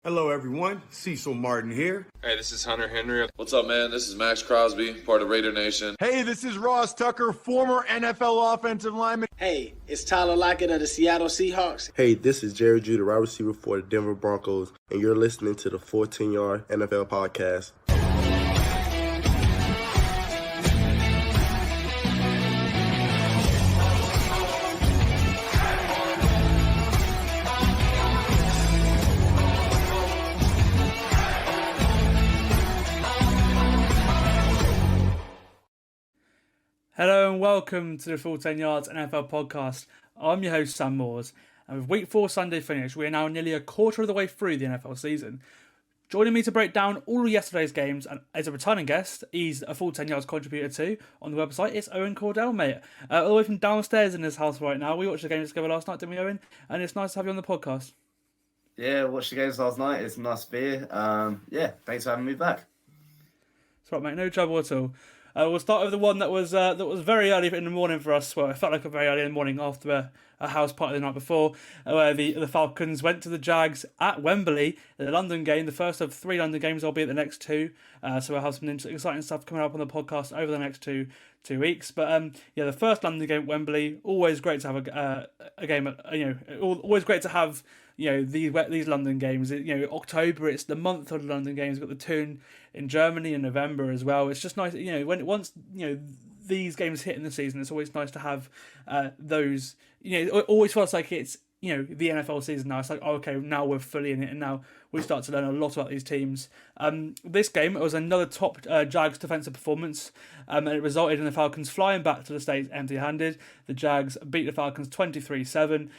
Hello, everyone. Cecil Martin here. Hey, this is Hunter Henry. What's up, man? This is Max Crosby, part of Raider Nation. Hey, this is Ross Tucker, former NFL offensive lineman. Hey, it's Tyler Lockett of the Seattle Seahawks. Hey, this is Jerry Judah, wide receiver for the Denver Broncos, and you're listening to the Full10Yard NFL podcast. Hello and welcome to the Full 10 Yards NFL podcast. I'm your host Sam Moores, and with Week 4 Sunday finished, we are now nearly a quarter of the way through the NFL season. Joining me to break down all of yesterday's games and as a returning guest, he's a Full 10 Yards contributor too on the website. It's Owen Cawdell, mate. All the way from downstairs in his house right now. We watched the games together last night, didn't we, Owen? And it's nice to have you on the podcast. Yeah, watched the games last night. It's nice to be here. Thanks for having me back. That's right, mate. No trouble at all. We'll start with the one that was very early in the morning for us. Well, it felt like a very early in the morning after a house party the night before, where the Falcons went to the Jags at Wembley, the London game, the first of 3 London games, albeit the next 2. So we'll have some exciting stuff coming up on the podcast over the next two weeks. But the first London game at Wembley, always great to have a game. Always great to have these London games. October, it's the month of the London games. We've got the 2 in Germany in November as well. It's just nice, once these games hit in the season, it's always nice to have those. It always feels like it's the NFL season now. It's like, okay, now we're fully in it, and now we start to learn a lot about these teams. This game, it was another top Jags defensive performance, and it resulted in the Falcons flying back to the States empty-handed. The Jags beat the Falcons 23-7.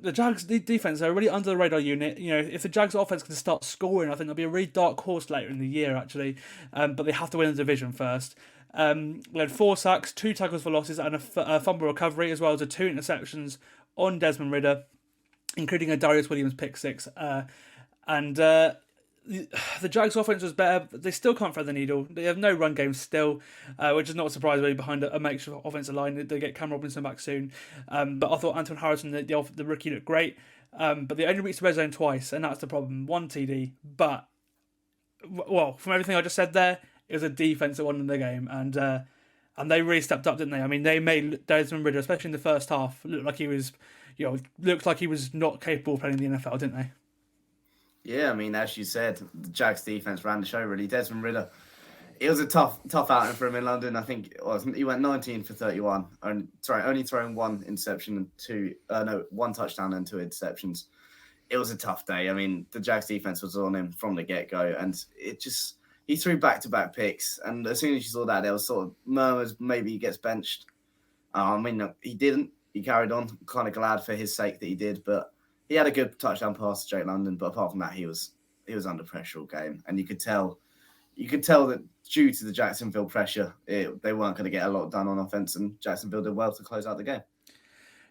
The Jags defense are a really under the radar unit. If the Jags offense can start scoring, I think there'll be a really dark horse later in the year actually. But they have to win the division first. We had 4 sacks, 2 tackles for losses, and a fumble recovery, as well as 2 interceptions on Desmond Ridder, including a Darius Williams pick 6. The Jags' offense was better, but they still can't thread the needle. They have no run game still, which is not a surprise really behind a makeshift offensive line. They get Cam Robinson back soon. But I thought Anton Harrison, the rookie, looked great. But they only reached the red zone twice, and that's the problem. 1 TD. But, well, from everything I just said there, it was a defense that won in the game. And they really stepped up, didn't they? I mean, they made Desmond Ridder, especially in the first half, look like he was not capable of playing in the NFL, didn't they? Yeah, I mean, as you said, the Jags defense ran the show, really. Desmond Ridder, it was a tough outing for him in London. I think he went 19 for 31. Only throwing 1 interception and 1 touchdown and 2 interceptions. It was a tough day. I mean, the Jags defense was on him from the get-go, and he threw back-to-back picks, and as soon as you saw that, there was sort of murmurs, maybe he gets benched. He didn't. He carried on. Kind of glad for his sake that he did, but he had a good touchdown pass to Drake London, but apart from that, he was under pressure all game, and you could tell that due to the Jacksonville pressure, they weren't going to get a lot done on offense, and Jacksonville did well to close out the game.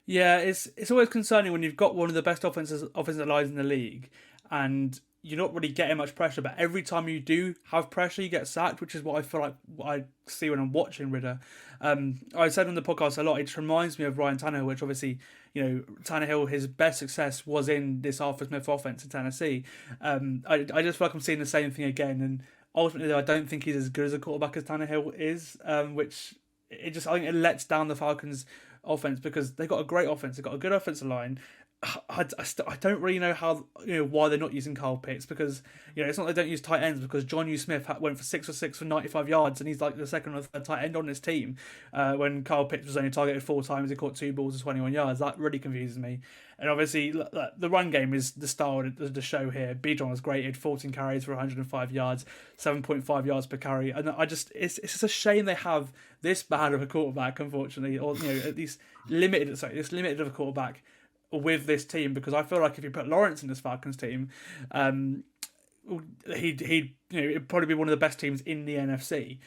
Yeah, it's always concerning when you've got one of the best offensive lines in the league, and you're not really getting much pressure, but every time you do have pressure, you get sacked, which is what I feel like what I see when I'm watching Ridder. I said on the podcast a lot, it reminds me of Ryan Tannehill, which obviously, Tannehill, his best success was in this Arthur Smith offense in Tennessee. I just feel like I'm seeing the same thing again, and ultimately I don't think he's as good as a quarterback as Tannehill is, which I think it lets down the Falcons' offense because they've got a great offense, they've got a good offensive line. I don't really know how why they're not using Kyle Pitts, because it's not they don't use tight ends, because John U. Smith went for 6 for 6 for 95 yards and he's like the second or third tight end on his team, when Kyle Pitts was only targeted 4 times. He caught 2 balls for 21 yards. That really confuses me. And obviously the run game is the star of the show here. Bijan was great. He had 14 carries for 105 yards, 7.5 yards per carry, and it's just a shame they have this bad of a quarterback, unfortunately, or at least limited of a quarterback with this team, because I feel like if you put Lawrence in this Falcons team, he'd probably be one of the best teams in the NFC,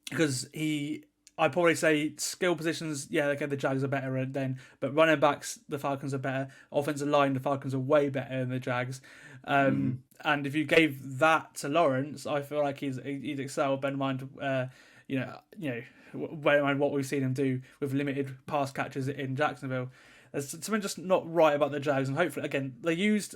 because I'd probably say skill positions, the Jags are better then, but running backs, the Falcons are better. Offensive line, the Falcons are way better than the Jags. And if you gave that to Lawrence, I feel like he'd excel. Bear in mind, what we've seen him do with limited pass catches in Jacksonville. There's something just not right about the Jags, and hopefully, again, they used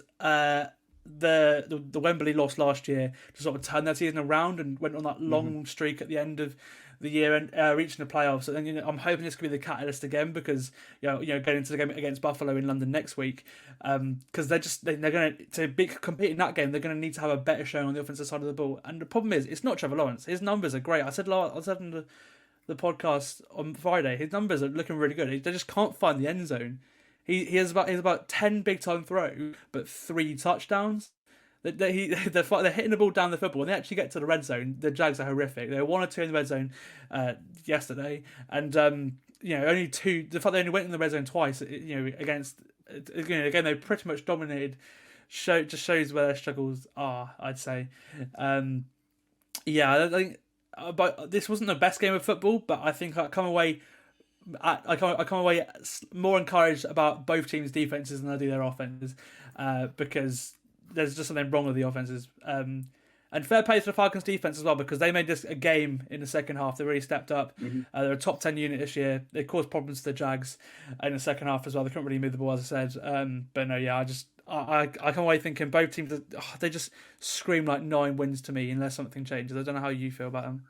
the Wembley loss last year to sort of turn their season around and went on that long streak at the end of the year and reaching the playoffs. And then I'm hoping this could be the catalyst again because going into the game against Buffalo in London next week, because they're going to compete in that game. They're going to need to have a better showing on the offensive side of the ball. And the problem is, it's not Trevor Lawrence. His numbers are great. I said in the podcast on Friday, his numbers are looking really good. They just can't find the end zone. He has about 10 big time throws, but 3 touchdowns. They're hitting the ball down the football. When they actually get to the red zone, the Jags are horrific. They were 1 or 2 in the red zone yesterday, and only 2. The fact they only went in the red zone twice, against again they pretty much dominated. Just shows where their struggles are, I'd say. I think, but this wasn't the best game of football. But I think I come away more encouraged about both teams' defenses than I do their offenses, because there's just something wrong with the offenses. And fair play to the Falcons defense as well, because they made this a game in the second half. They really stepped up. They're a top 10 unit this year. They caused problems to the Jags in the second half as well. They couldn't really move the ball, as I said. But no, yeah, I come away thinking both teams, they just scream like 9 wins to me unless something changes. I don't know how you feel about them.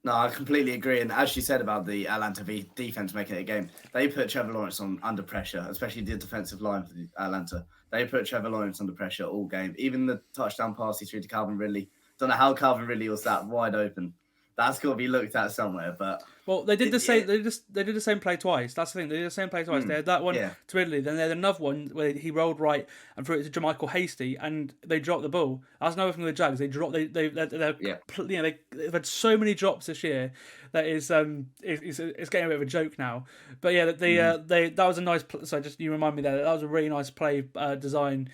No, I completely agree. And as you said about the Atlanta defense making it a game, they put Trevor Lawrence under pressure, especially the defensive line for Atlanta. They put Trevor Lawrence under pressure all game. Even the touchdown pass he threw to Calvin Ridley. Don't know how Calvin Ridley was that wide open. That's got to be looked at somewhere. But they did the same. They did the same play twice. That's the thing. They did the same play twice. They had that one to Ridley. Then they had another one where he rolled right and threw it to JaMychal Hasty, and they dropped the ball. That's another thing with the Jags. They dropped. They've had so many drops this year that it's getting a bit of a joke now. But yeah, that was a nice. So just you remind me that was a really nice play design,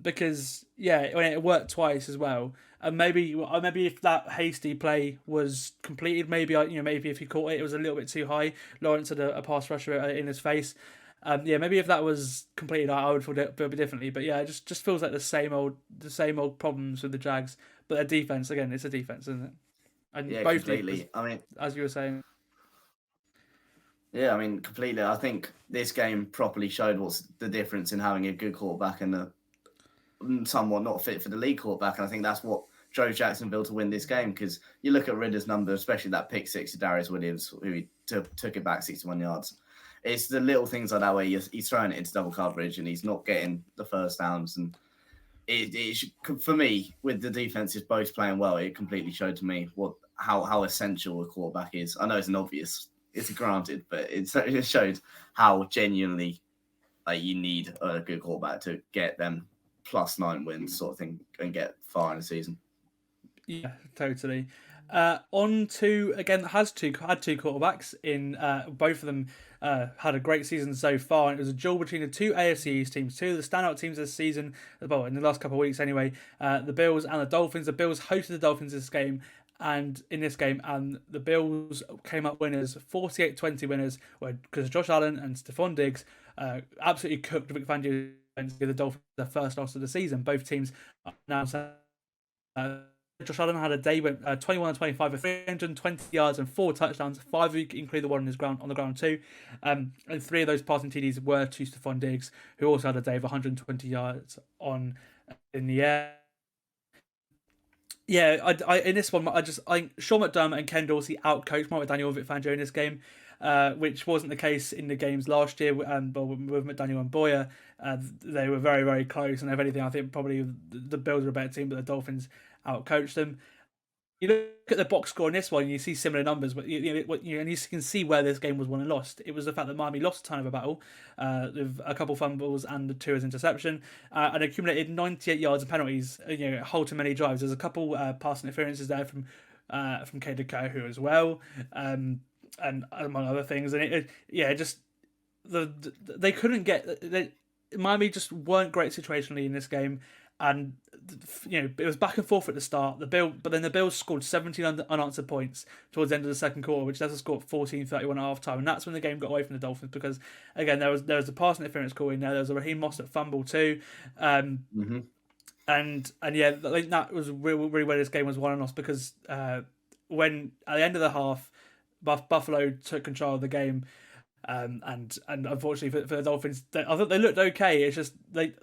because when it worked twice as well. And maybe if that Hasty play was completed, maybe if he caught it, it was a little bit too high. Lawrence had a pass rusher in his face. Maybe if that was completed, I would feel a bit differently. But yeah, it just feels like the same old problems with the Jags. But their defense, again, it's a defense, isn't it? And both completely. As you were saying. Yeah, completely. I think this game properly showed what's the difference in having a good quarterback and a somewhat not fit for the league quarterback, and I think that's what drove Jacksonville to win this game, because you look at Ridder's number, especially that pick 6 to Darius Williams, who he took it back 61 yards. It's the little things like that where he's throwing it into double coverage and he's not getting the first downs, and for me, with the defenses both playing well, it completely showed to me how essential a quarterback is. I know it's granted, but it showed how genuinely you need a good quarterback to get them +9 wins sort of thing and get far in the season. Yeah, totally. On to, again, had two quarterbacks in, both of them had a great season so far. And it was a duel between the two AFC East teams, two of the standout teams this season, well, in the last couple of weeks anyway, the Bills and the Dolphins. The Bills hosted the Dolphins in this game, and the Bills came up winners, 48-20 winners, because Josh Allen and Stephon Diggs absolutely cooked Vic Fangio and give the Dolphins their first loss of the season. Both teams are now. Josh Allen had a day went 21-25 with 320 yards and 4 touchdowns, 5 include the one on the ground too, and 3 of those passing TDs were to Stephon Diggs, who also had a day of 120 yards in the air. Yeah, I in this one, I think Sean McDermott and Ken Dorsey outcoached Mike McDaniel and Vic Fangio in this game, which wasn't the case in the games last year. With McDaniel and Boyer, they were very, very close. And if anything, I think probably the Bills are a better team, but the Dolphins outcoached them. You look at the box score in this one, and you see similar numbers, but and you can see where this game was won and lost. It was the fact that Miami lost a ton of a battle with a couple fumbles and the Tua's interception, and accumulated 98 yards and penalties. Halted many drives. There's a couple pass interferences there from Kader Kohu as well, and among other things. And they couldn't get Miami just weren't great situationally in this game. And it was back and forth at the start. But then the Bills scored 17 unanswered points towards the end of the second quarter, which left us score 14-31 at half time, and that's when the game got away from the Dolphins, because again there was a pass interference call in there. There was a Raheem Mostert fumble too, and yeah, I think that was really where this game was won and lost, because when at the end of the half, Buffalo took control of the game. And unfortunately for the Dolphins, I thought they looked okay. It's just I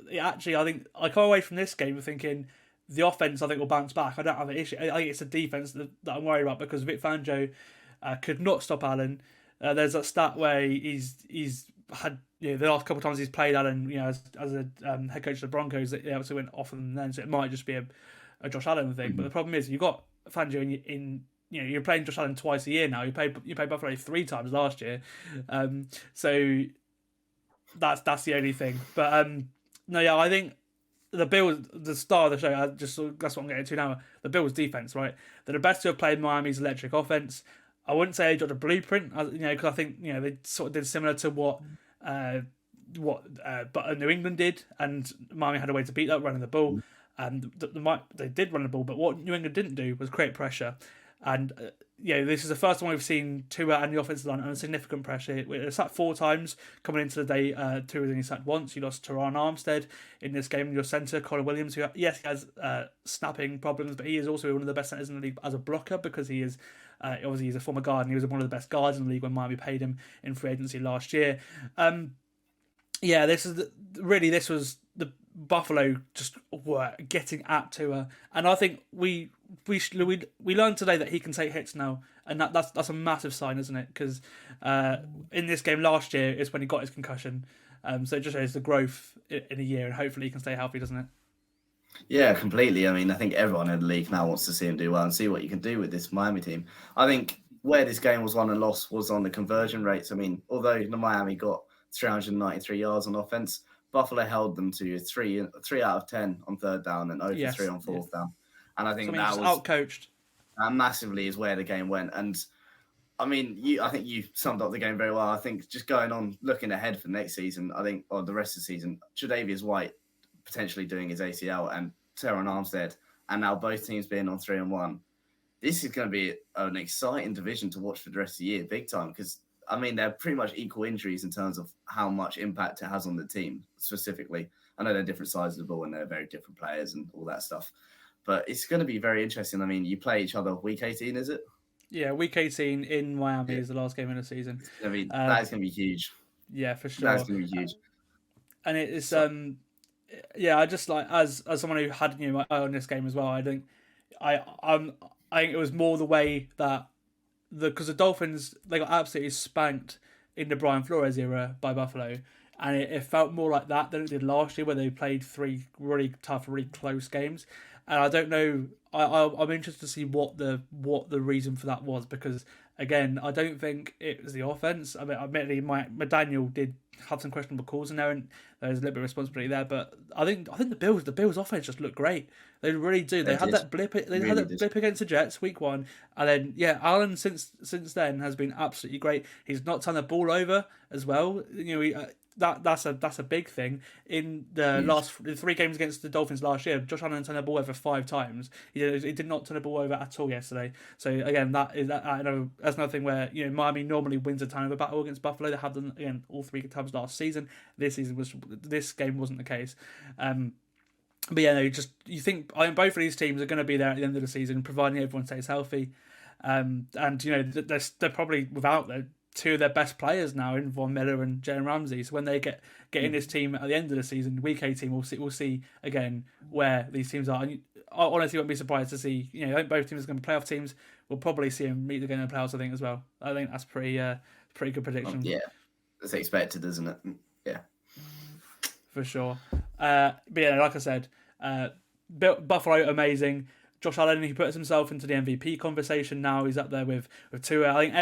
think I come away from this game thinking the offense I think will bounce back. I don't have an issue. I think it's a defense that I'm worried about because Vic Fangio could not stop Allen. There's that stat where he's had the last couple of times he's played Allen as a head coach of the Broncos, they obviously went off and then, so it might just be a Josh Allen thing. But the problem is you've got Fangio in you're playing Josh Allen twice a year now. You played Buffalo 3 times last year, so that's the only thing. But I think the Bills, the star of the show, that's what I'm getting to now. The Bills defense, right? They're the best to have played Miami's electric offense. I wouldn't say they got a blueprint, because I think they sort of did similar to what New England did, and Miami had a way to beat that running the ball. And they did run the ball, but what New England didn't do was create pressure. And this is the first time we've seen Tua and the offensive line under significant pressure. We're sacked 4 times coming into the day. Tua was only sacked once. You lost Teron Armstead in this game. Your centre, Colin Williams, who he has snapping problems, but he is also one of the best centres in the league as a blocker because he is obviously he's a former guard and he was one of the best guards in the league when Miami paid him in free agency last year. This was the Buffalo just were getting at Tua, and I think we learned today that he can take hits now, and that's a massive sign, isn't it? Because in this game last year is when he got his concussion, so it just shows the growth in a year, and hopefully he can stay healthy, doesn't it? Yeah, completely. I mean, I think everyone in the league now wants to see him do well and see what you can do with this Miami team. I think where this game was won and lost was on the conversion rates. I mean, although Miami got 393 yards on offense, Buffalo held them to 3 out of 10 on third down and 0 for 3 on fourth down. And I think that was outcoached. Massively is where the game went. And I mean, I think you summed up the game very well. I think just going on, looking ahead for next season, or the rest of the season, Tre'Davious White potentially doing his ACL and Teron Armstead, and now both teams being on 3-1. This is going to be an exciting division to watch for the rest of the year, big time, because I mean, they're pretty much equal injuries in terms of how much impact it has on the team specifically. I know they're different sides of the ball and they're very different players and all that stuff. But it's going to be very interesting. I mean, you play each other week 18, is it? Yeah, week 18 in Miami is the last game of the season. I mean, that is going to be huge. Yeah, for sure. That's going to be huge. And it is, I just like, as someone who had my eye on this game as well, I think it was more the way that because the Dolphins, they got absolutely spanked in the Brian Flores era by Buffalo, and it felt more like that than it did last year, where they played 3 really tough, really close games. And I don't know. I'm interested to see what the reason for that was, because again, I don't think it was the offense. I mean, admittedly, McDaniel did have some questionable calls in there, and there's a little bit of responsibility there. But I think the Bills offense just looked great. They really do. They had that blip. They had that blip against the Jets week 1, and then Allen since then has been absolutely great. He's not turned the ball over as well. That's a big thing. In the last 3 games against the Dolphins last year, Josh Allen turned the ball over 5 times. He did not turn the ball over at all yesterday. So again, that's another thing where Miami normally wins a turnover battle against Buffalo. They had them again all 3 times last season. This game wasn't the case. But you think both of these teams are going to be there at the end of the season, providing everyone stays healthy. And they're probably without 2 of their best players now in Von Miller and Jalen Ramsey. So when they get in this team at the end of the season, week 18, we'll see again where these teams are. And I honestly wouldn't be surprised to see. I think both teams are going to be playoff teams. We'll probably see them meet again in the playoffs. I think as well. I think that's pretty good prediction. Yeah, it's expected, isn't it? Yeah, for sure. But like I said, Buffalo amazing. Josh Allen, he puts himself into the MVP conversation now. He's up there with Tua. I think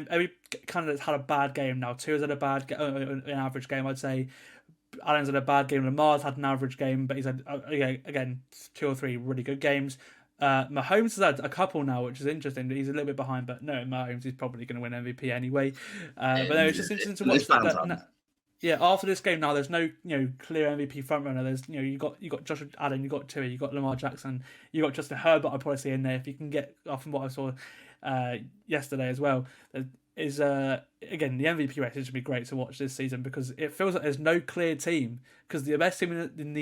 every candidate's had a bad game now. Tua's had an average game, I'd say. Allen's had a bad game. Lamar's had an average game, but he's had, again, 2 or 3 really good games. Mahomes has had a couple now, which is interesting. He's a little bit behind, but no, Mahomes is probably going to win MVP anyway. But no, it's just interesting to watch that. Yeah, after this game now, there's no clear MVP frontrunner. There's you got Josh Allen, you got Tua, you got Lamar Jackson, you got Justin Herbert. I'd probably see in there if you can get from what I saw yesterday as well. Is again the MVP race is going to be great to watch this season, because it feels like there's no clear team, because the best team in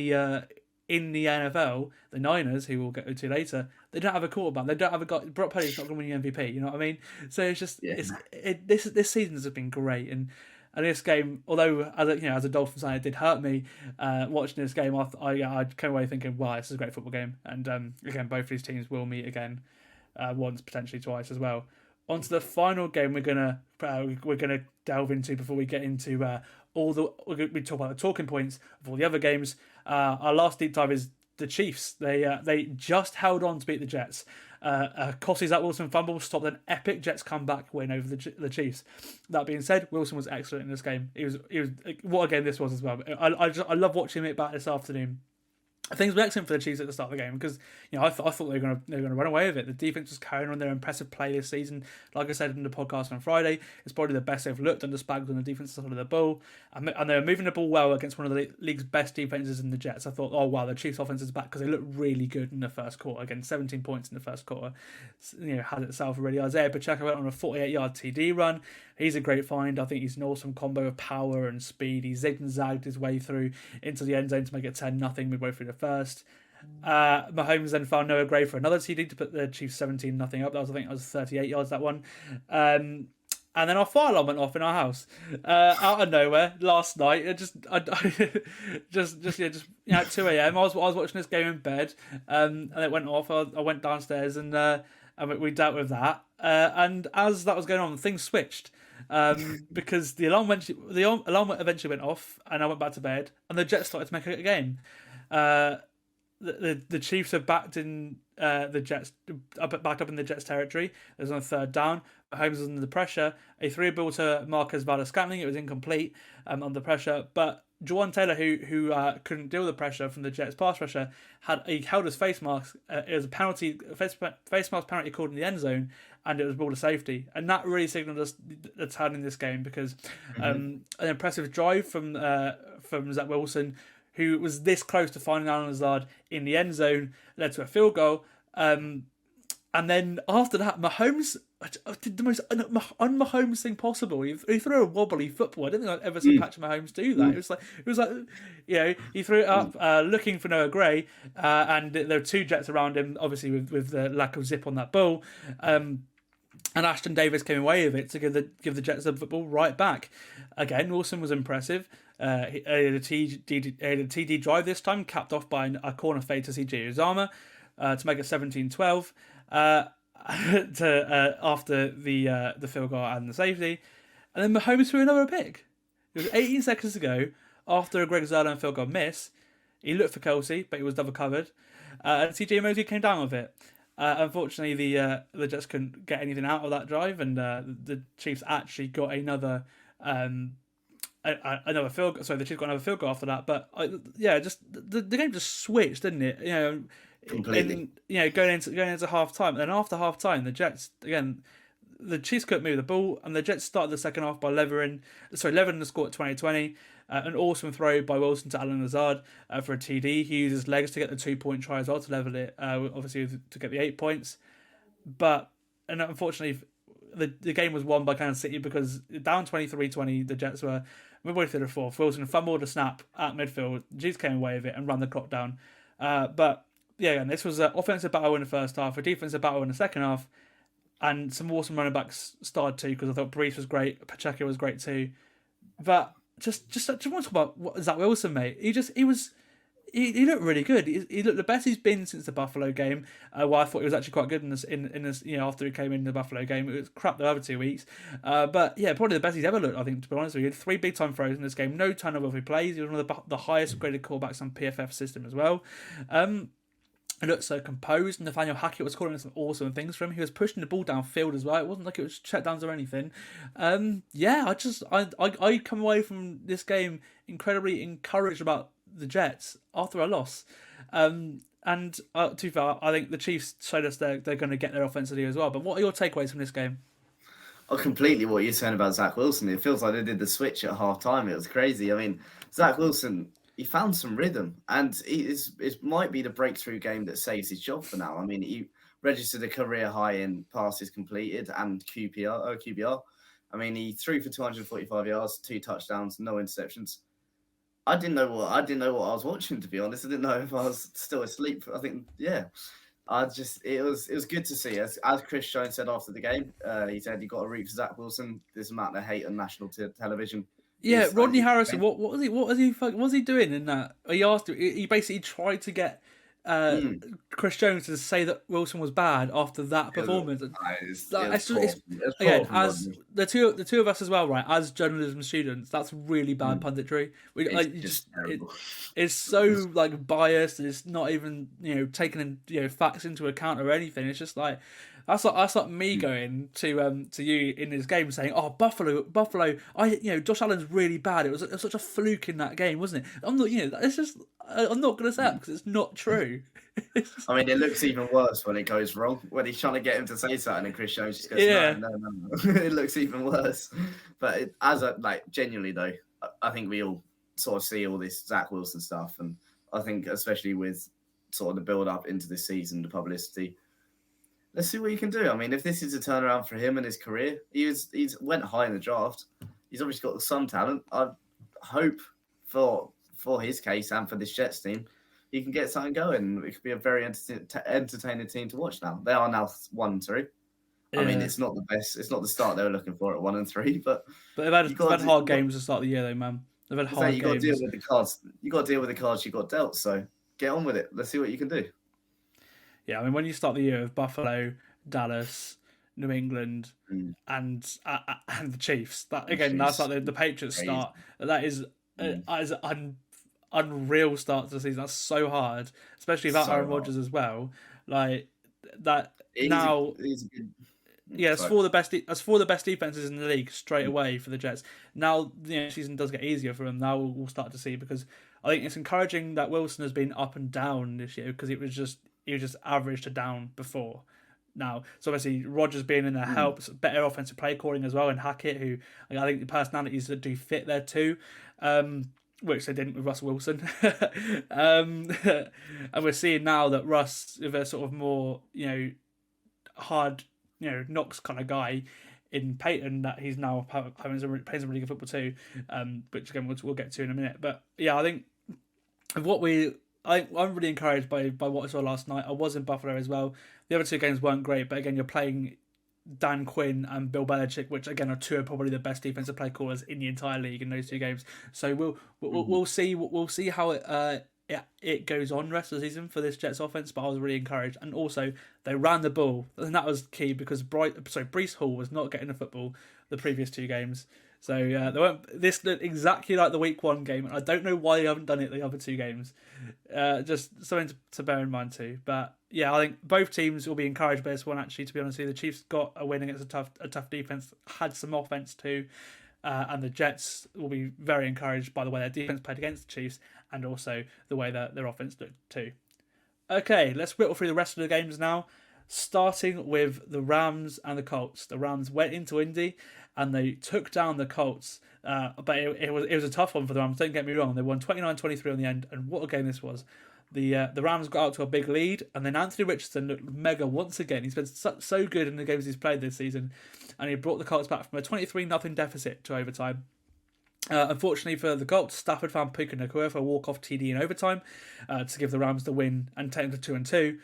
in the NFL, the Niners, who we'll get to later, they don't have a quarterback. They don't have a guy. Brock Purdy's not going to win the MVP. You know what I mean? So it's just this season has been great, and this game, although as a Dolphins fan, it did hurt me watching this game. I came away thinking, wow, this is a great football game, and again, both of these teams will meet again once, potentially twice as well. On to the final game we're gonna delve into before we get into we talk about the talking points of all the other games. Our last deep dive is the Chiefs. They just held on to beat the Jets. Kossi's Zach Wilson fumble stopped an epic Jets comeback win over the Chiefs. That being said, Wilson was excellent in this game. He was what a game this was as well. I love watching it back this afternoon. Things were excellent for the Chiefs at the start of the game because I thought they were going to run away with it. The defense was carrying on their impressive play this season. Like I said in the podcast on Friday, it's probably the best they've looked under Spags on the defensive side of the ball, and they were moving the ball well against one of the league's best defenses in the Jets. I thought, oh wow, the Chiefs' offense is back because they looked really good in the first quarter. Again, 17 points in the first quarter, had itself already. Isaiah Pacheco went on a 48-yard TD run. He's a great find. I think he's an awesome combo of power and speed. He zigged and zagged his way through into the end zone to make it 10-0 midway through the first. Mahomes then found Noah Gray for another TD to put the Chiefs 17-0 up. I think that was 38 yards, that one. And then our fire alarm went off in our house out of nowhere last night. It just at 2 a.m. I was watching this game in bed, and it went off. I went downstairs and we dealt with that. And as that was going on, things switched. Because the alarm eventually went off, and I went back to bed, and the Jets started to make it a game. The Chiefs are backed in the Jets, backed up in the Jets territory. It was on 3rd down. Mahomes was under the pressure. He threw a ball to Marquez Valdes-Scantling. It was incomplete under pressure, but Jawan Taylor, who couldn't deal with the pressure from the Jets' pass pressure, he held his face mask. It was a penalty, face mask penalty called in the end zone, and it was ball to safety. And that really signalled us the turn in this game because an impressive drive from Zach Wilson, who was this close to finding Alan Lazard in the end zone, led to a field goal. And then after that, Mahomes did the most un-Mahomes thing possible. He threw a wobbly football. I don't think I've ever seen Patrick Mahomes do that. It was like he threw it up looking for Noah Gray, and there were 2 Jets around him, obviously with the lack of zip on that ball. And Ashton Davis came away with it to give the Jets the football right back. Again, Wilson was impressive. He had a TD drive this time, capped off by a corner fade to CJ Uzama to make it 17-12 after the field goal and the safety. And then Mahomes threw another pick. It was 18 seconds to go after a Greg Zuerlein field goal miss. He looked for Kelsey, but he was double covered. And CJ Mosley came down with it. Unfortunately, the Jets couldn't get anything out of that drive, and the Chiefs actually got another field goal. Sorry, the Chiefs got another field goal after that. But just the game just switched, didn't it? Completely. Going into half time, and then after half time, the Jets again. The Chiefs couldn't move the ball, and the Jets started the second half by leveling the score at 20-20. An awesome throw by Wilson to Alan Lazard for a TD. He used his legs to get the 2-point try as well to level it, obviously to get the 8 points. And unfortunately, the game was won by Kansas City because down 23-20, the Jets were midway through the fourth. Wilson fumbled a snap at midfield. The Chiefs came away with it and ran the clock down. This was an offensive battle in the first half, a defensive battle in the second half. And some awesome running backs started too, because I thought Brees was great, Pacheco was great too. But just want to talk about Zach Wilson, mate. He looked really good. He looked the best he's been since the Buffalo game. I thought he was actually quite good in this after he came in the Buffalo game. It was crap the other 2 weeks, but probably the best he's ever looked. I think, to be honest with you, 3 big time throws in this game. No turnover if he plays. He was one of the highest graded callbacks on PFF system as well. It looked so composed. Nathaniel Hackett was calling some awesome things for him. He was pushing the ball downfield as well. It wasn't like it was checkdowns or anything. I come away from this game incredibly encouraged about the Jets after a loss. To be fair, I think the Chiefs showed us they're going to get their offensively as well. But what are your takeaways from this game? Oh, completely what you're saying about Zach Wilson. It feels like they did the switch at half time. It was crazy. I mean, Zach Wilson, he found some rhythm, and it might be the breakthrough game that saves his job for now. I mean, he registered a career high in passes completed and QBR. I mean, he threw for 245 yards, 2 touchdowns, no interceptions. I didn't know what I was watching, to be honest. I didn't know if I was still asleep. I think, yeah. It was good to see. As Chris Jones said after the game, he said you got to root for Zach Wilson. This amount of hate on national television. Yeah, Rodney Harrison. What was he doing in that? He asked. He basically tried to get Chris Jones to say that Wilson was bad after that performance. Again, as the two of us as well, right? As journalism students, that's really bad punditry. It's so like biased, and it's not even taking facts into account or anything. It's just like that's like me going to you in this game saying, "Oh, Buffalo, Josh Allen's really bad. It was such a fluke in that game, wasn't it?" I'm not, it's just I'm not going to say that because it's not true. I mean, it looks even worse when it goes wrong. When he's trying to get him to say something, and Chris Jones just goes, "No." It looks even worse. But genuinely though, I think we all sort of see all this Zach Wilson stuff, and I think especially with sort of the build up into this season, the publicity. Let's see what he can do. I mean, if this is a turnaround for him and his career, he's went high in the draft. He's obviously got some talent. I hope for his case and for this Jets team, he can get something going. It could be a very entertaining team to watch now. They are now 1-3. Yeah. I mean, it's not the best. It's not the start they were looking for at 1-3, but they've had hard games to start the year, though, man. They've had hard games. You got to deal with the cards. You got to deal with the cards you got dealt. So get on with it. Let's see what you can do. Yeah, I mean, when you start the year with Buffalo, Dallas, New England, and the Chiefs, that's like the Patriots start. That is an unreal start to the season. That's so hard, especially without Aaron Rodgers as well. Like that now. It's four of the best defenses in the league straight away for the Jets. Now the season does get easier for them. Now we'll start to see, because I think it's encouraging that Wilson has been up and down this year, because he was just average to down before. Now, so obviously Rodgers being in there helps. Better offensive play calling as well, and Hackett, who I think the personalities that do fit there too, which they didn't with Russell Wilson. And we're seeing now that Russ, with a sort of more hard knocks kind of guy in Peyton, that he's now playing some really good football too, which again we'll get to in a minute. But yeah, I think I'm really encouraged by what I saw last night. I was in Buffalo as well. The other two games weren't great, but again, you're playing Dan Quinn and Bill Belichick, which again are two of probably the best defensive play callers in the entire league in those two games. So we'll see how it goes on the rest of the season for this Jets offense. But I was really encouraged, and also they ran the ball, and that was key, because Breece Hall was not getting the football the previous two games. So this looked exactly like the Week 1 game, and I don't know why they haven't done it the other two games. Just something to bear in mind too. But yeah, I think both teams will be encouraged by this one. Actually, to be honest with you, the Chiefs got a win against a tough defense, had some offense too, and the Jets will be very encouraged by the way their defense played against the Chiefs, and also the way that their offense looked too. Okay, let's whittle through the rest of the games now. Starting with the Rams and the Colts. The Rams went into Indy and they took down the Colts. But it was a tough one for the Rams, don't get me wrong. They won 29-23 on the end, and what a game this was. The Rams got out to a big lead, and then Anthony Richardson looked mega once again. He's been so good in the games he's played this season, and he brought the Colts back from a 23-0 deficit to overtime. Unfortunately for the Colts, Stafford found Puka Nacua for a walk-off TD in overtime to give the Rams the win and take them to 2-2.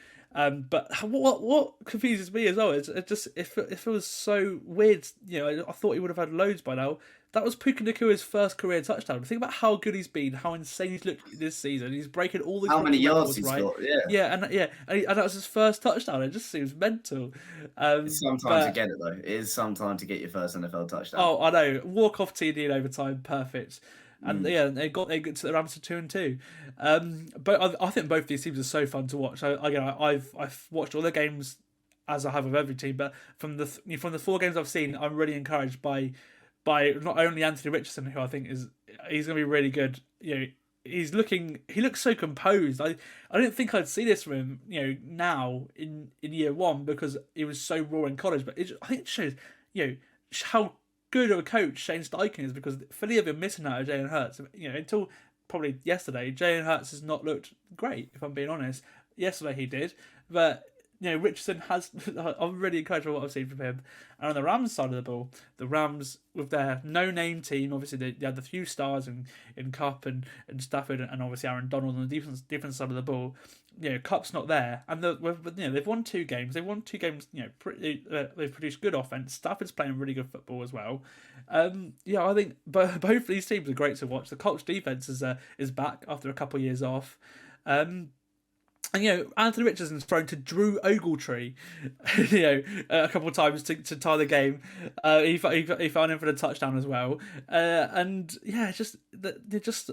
But what confuses me as well is it feels so weird. I thought he would have had loads by now. That was Puka Nacua's first career touchdown. Think about how good he's been, how insane he's looked this season. He's breaking all the many yards he's right? got. And that was his first touchdown. It just seems mental. It's sometimes to get it though. It is sometimes to get your first NFL touchdown. Oh, I know. Walk off TD in overtime, perfect. And they got to the Rams to 2-2. But I think both these teams are so fun to watch. I've watched all the games as I have with every team, but from the 4 games I've seen, I'm really encouraged by not only Anthony Richardson, who I think he's going to be really good. He looks so composed. I didn't think I'd see this from him. Now in year 1, because he was so raw in college. But I think it shows how good of a coach Shane Steichen is, because Philly have been missing out of Jalen Hurts. Until probably yesterday, Jalen Hurts has not looked great, if I'm being honest. Yesterday he did, but Richardson has. I'm really encouraged by what I've seen from him. And on the Rams side of the ball, the Rams with their no-name team, obviously they had the few stars in Cup and Stafford and obviously Aaron Donald on the defense side of the ball. Cup's not there, and they've won 2 games. They've won 2 games. They've produced good offense. Stafford's playing really good football as well. I think both of these teams are great to watch. The Colts defense is back after a couple of years off. And Anthony Richardson's thrown to Drew Ogletree, a couple of times to tie the game. He found him for the touchdown as well. They're just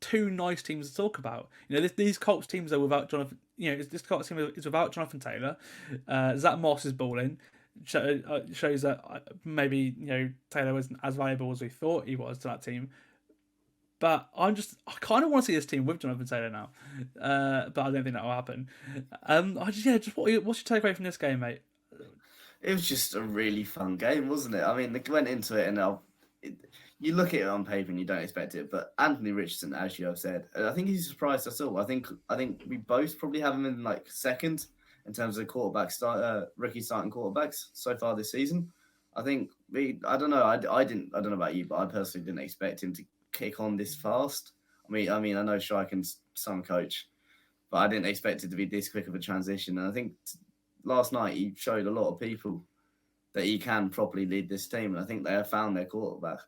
2 nice teams to talk about. These Colts teams are without Jonathan. This Colts team is without Jonathan Taylor. Zach Moss is balling. Shows that maybe Taylor wasn't as valuable as we thought he was to that team. But I kind of want to see this team with Jonathan Taylor now. But I don't think that will happen. What's your takeaway from this game, mate? It was just a really fun game, wasn't it? I mean, they went into it and you look at it on paper and you don't expect it. But Anthony Richardson, as you have said, I think he's surprised us all. I think we both probably have him in second in terms of rookie starting quarterbacks so far this season. I think I don't know. I don't know about you, but I personally didn't expect him to kick on this fast. I mean, I know Schreichen's some coach, but I didn't expect it to be this quick of a transition. And I think last night he showed a lot of people that he can properly lead this team. And I think they have found their quarterback.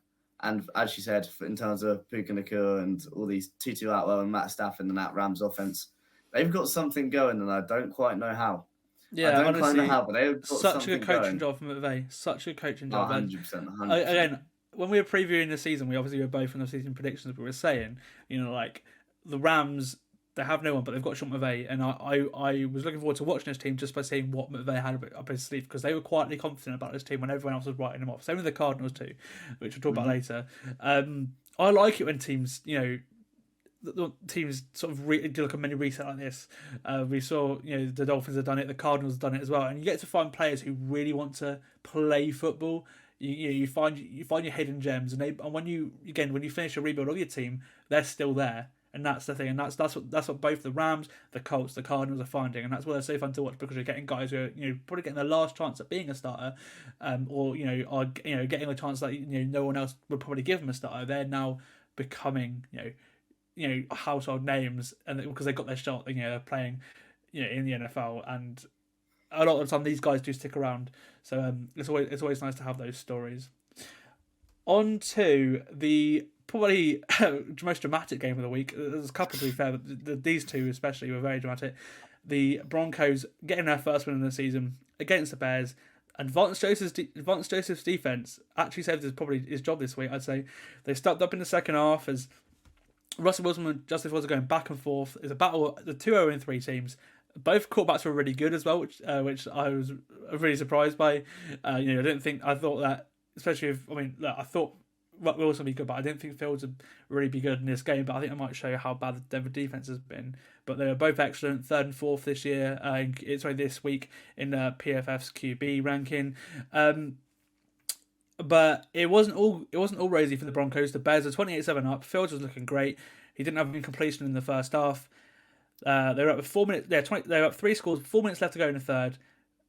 And as you said, in terms of Puka Nacua and all these Tutu Atwell and Matt Stafford and that Rams offense, they've got something going, and I don't quite know how. Yeah, I don't quite know how, but they've got such a good coaching going. job from McVay. Such a good coaching job. 100%. Again, when we were previewing the season, we obviously were both on the season predictions. We were saying, the Rams, they have no one, but they've got Sean McVay, and I was looking forward to watching this team just by seeing what McVay had up his sleeve, because they were quietly confident about this team when everyone else was writing them off. Same with the Cardinals too, which we'll talk about later. I like it when teams, the teams sort of do like a mini reset like this. We saw, the Dolphins have done it, the Cardinals have done it as well, and you get to find players who really want to play football. You find your hidden gems, and when you finish a rebuild of your team, they're still there, and that's the thing, and that's what both the Rams, the Colts, the Cardinals are finding, and that's why they're so fun to watch, because you're getting guys who are probably getting their last chance at being a starter, or are getting a chance that no one else would probably give them a starter. They're now becoming household names, and because they got their shot, they're playing in the NFL, and a lot of the time these guys do stick around. So it's always nice to have those stories. On to the probably most dramatic game of the week. There's a couple, to be fair, but these two especially were very dramatic. The Broncos getting their first win of the season against the Bears, and Vance Joseph's defense actually saved probably his job this week. I'd say they stepped up in the second half as Russell Wilson and Justin Fields are going back and forth. It's a battle. The 2-0-3 teams. Both quarterbacks were really good as well, which I was really surprised by. I thought that, especially I thought Wilson would be good, but I didn't think Fields would really be good in this game. But I think I might show you how bad the Denver defense has been. But they were both excellent, 3rd and 4th this year. This week in PFF's QB ranking. But it wasn't all rosy for the Broncos. The Bears are 28-7 up. Fields was looking great. He didn't have any completion in the first half. They were up with 4 minutes. They were up 3 scores, 4 minutes left to go in the third,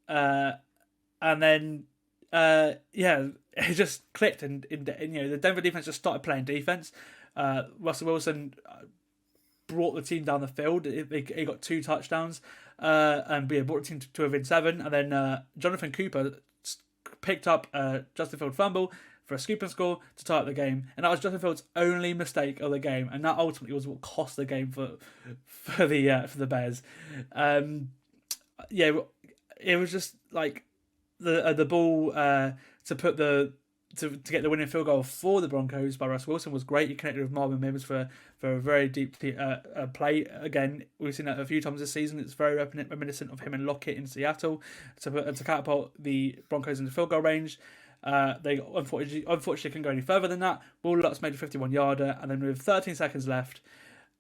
and then it just clicked, and the Denver defense just started playing defense. Russell Wilson brought the team down the field. He got 2 touchdowns, and brought the team to within 7. And then Jonathan Cooper picked up a Justin Fields fumble for a scoop and score to tie up the game, and that was Justin Fields' only mistake of the game, and that ultimately was what cost the game for the Bears. It was just like the ball to get the winning field goal for the Broncos by Russ Wilson was great. He connected with Marvin Mims for a very deep play. Again, we've seen that a few times this season. It's very reminiscent of him and Lockett in Seattle to catapult the Broncos into field goal range. They unfortunately couldn't go any further than that. Will Lutz made a 51-yarder, and then with 13 seconds left,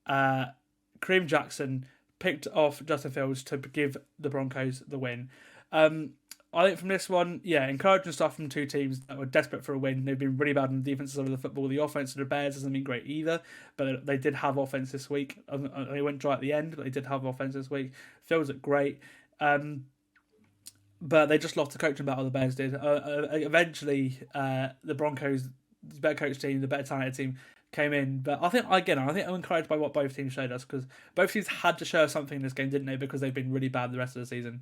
Kareem Jackson picked off Justin Fields to give the Broncos the win. I think from this one, encouraging stuff from 2 teams that were desperate for a win. They've been really bad on the defensive side of the football. The offense of the Bears hasn't been great either, but they did have offense this week. They went dry at the end, but they did have offense this week. Fields looked great. But they just lost the coaching battle. The Bears did. Eventually, the Broncos, the better coach team, the better talented team, came in. But I think I'm encouraged by what both teams showed us, because both teams had to show something in this game, didn't they? Because they've been really bad the rest of the season.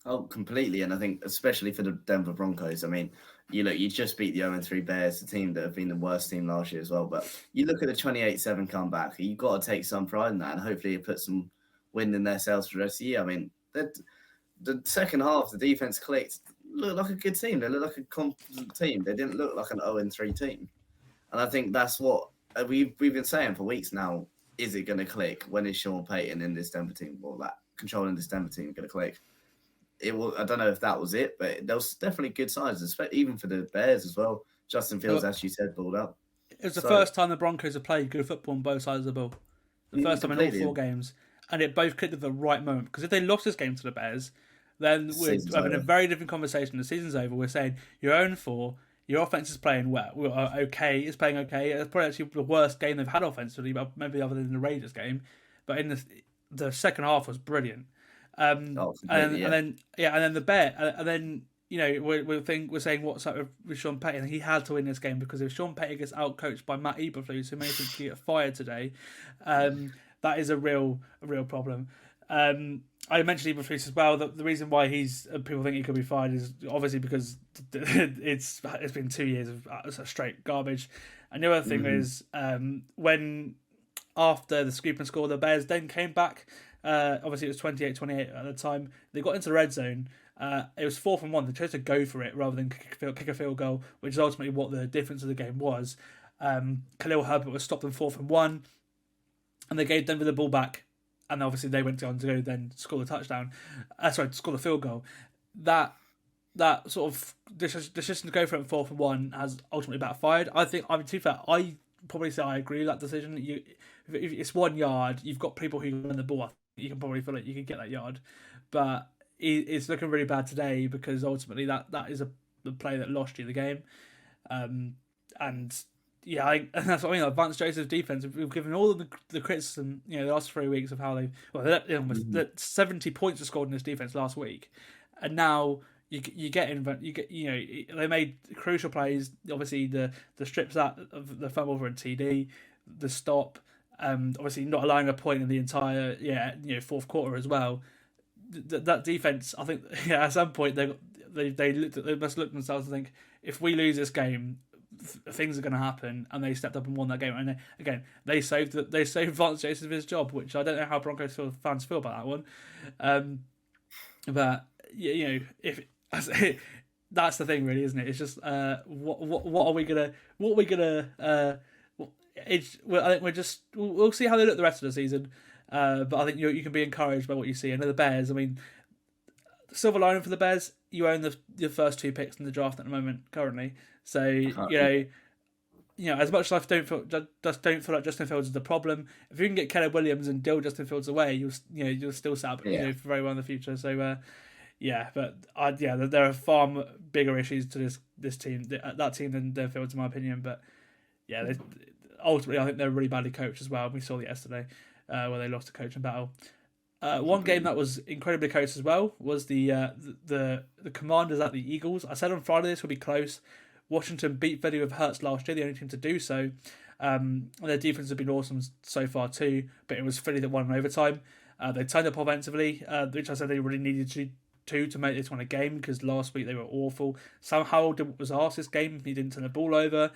Oh, completely. And I think especially for the Denver Broncos, I mean, you just beat the 0-3 Bears, the team that have been the worst team last year as well. But you look at the 28-7 comeback, you've got to take some pride in that, and hopefully it puts some wind in their sails for the rest of the year. I mean, the second half, the defense clicked, looked like a good team. They looked like a competent team. They didn't look like an 0-3 team. And I think that's what we've been saying for weeks now. Is it going to click? When is Sean Payton in this Denver team, or that controlling this Denver team, going to click? It will. I don't know if that was it, but there was definitely good signs, even for the Bears as well. Justin Fields, as you said, balled up. It was the first time the Broncos have played good football on both sides of the ball. The first time in all 4 games. And it both clicked at the right moment. Because if they lost this game to the Bears, then we're having a very different conversation. The season's over. We're saying you're 0-4. Your offense is playing well. Okay, it's playing okay. It's probably actually the worst game they've had offensively, maybe other than the Raiders game. But in the second half was brilliant. And then the Bear, and then we're saying what's up with Sean Payton. He had to win this game, because if Sean Payton gets outcoached by Matt Eberflus, who may think he get fired today, that is a real problem. I mentioned Eberflus as well. The reason why people think he could be fired is obviously because it's been 2 years of straight garbage. And the other thing is when after the scoop and score, the Bears then came back. Obviously, it was 28-28 at the time. They got into the red zone. It was 4th and 1. They chose to go for it rather than kick a field goal, which is ultimately what the difference of the game was. Khalil Herbert was stopped on 4th and 1, and they gave Denver the ball back. And obviously, they went on to go then score the touchdown. Score the field goal. That sort of decision to go for it on 4th and 1 has ultimately backfired. I think, to be fair, I probably say I agree with that decision. If it's 1 yard, you've got people who run the ball. You can probably feel like you can get that yard, but it's looking really bad today, because ultimately that is the play that lost you the game. And that's what I mean. Vance Joseph's defense, we've given all of the criticism, the last 3 weeks of how they 70 points were scored in this defense last week, and now they made crucial plays. Obviously, the strips out of the fumble for a TD, the stop. Obviously not allowing a point in the entire fourth quarter as well. That defense, I think, at some point they must look at themselves and think, if we lose this game, things are going to happen, and they stepped up and won that game. And again, they saved Vance Joseph his job, which I don't know how Broncos fans feel about that one. But if that's the thing, really, isn't it? It's just what are we gonna I think we'll see how they look the rest of the season, but I think you can be encouraged by what you see. And the Bears, I mean, the silver lining for the Bears, you own the first 2 picks in the draft at the moment currently. So as much as I don't feel like Justin Fields is the problem, if you can get Caleb Williams and deal Justin Fields away, you'll still set up for very well in the future. So there are far bigger issues to this team, that team, than Fields, in my opinion. But ultimately, I think they're really badly coached as well. We saw it yesterday where they lost a coaching battle. One game that was incredibly close as well was the Commanders at the Eagles. I said on Friday this would be close. Washington beat Philly with Hurts last year, the only team to do so. Their defense has been awesome so far too, but it was Philly that won in overtime. They turned up offensively, which I said they really needed to make this one a game, because last week they were awful. Sam Howell did what was asked this game. He didn't turn the ball over.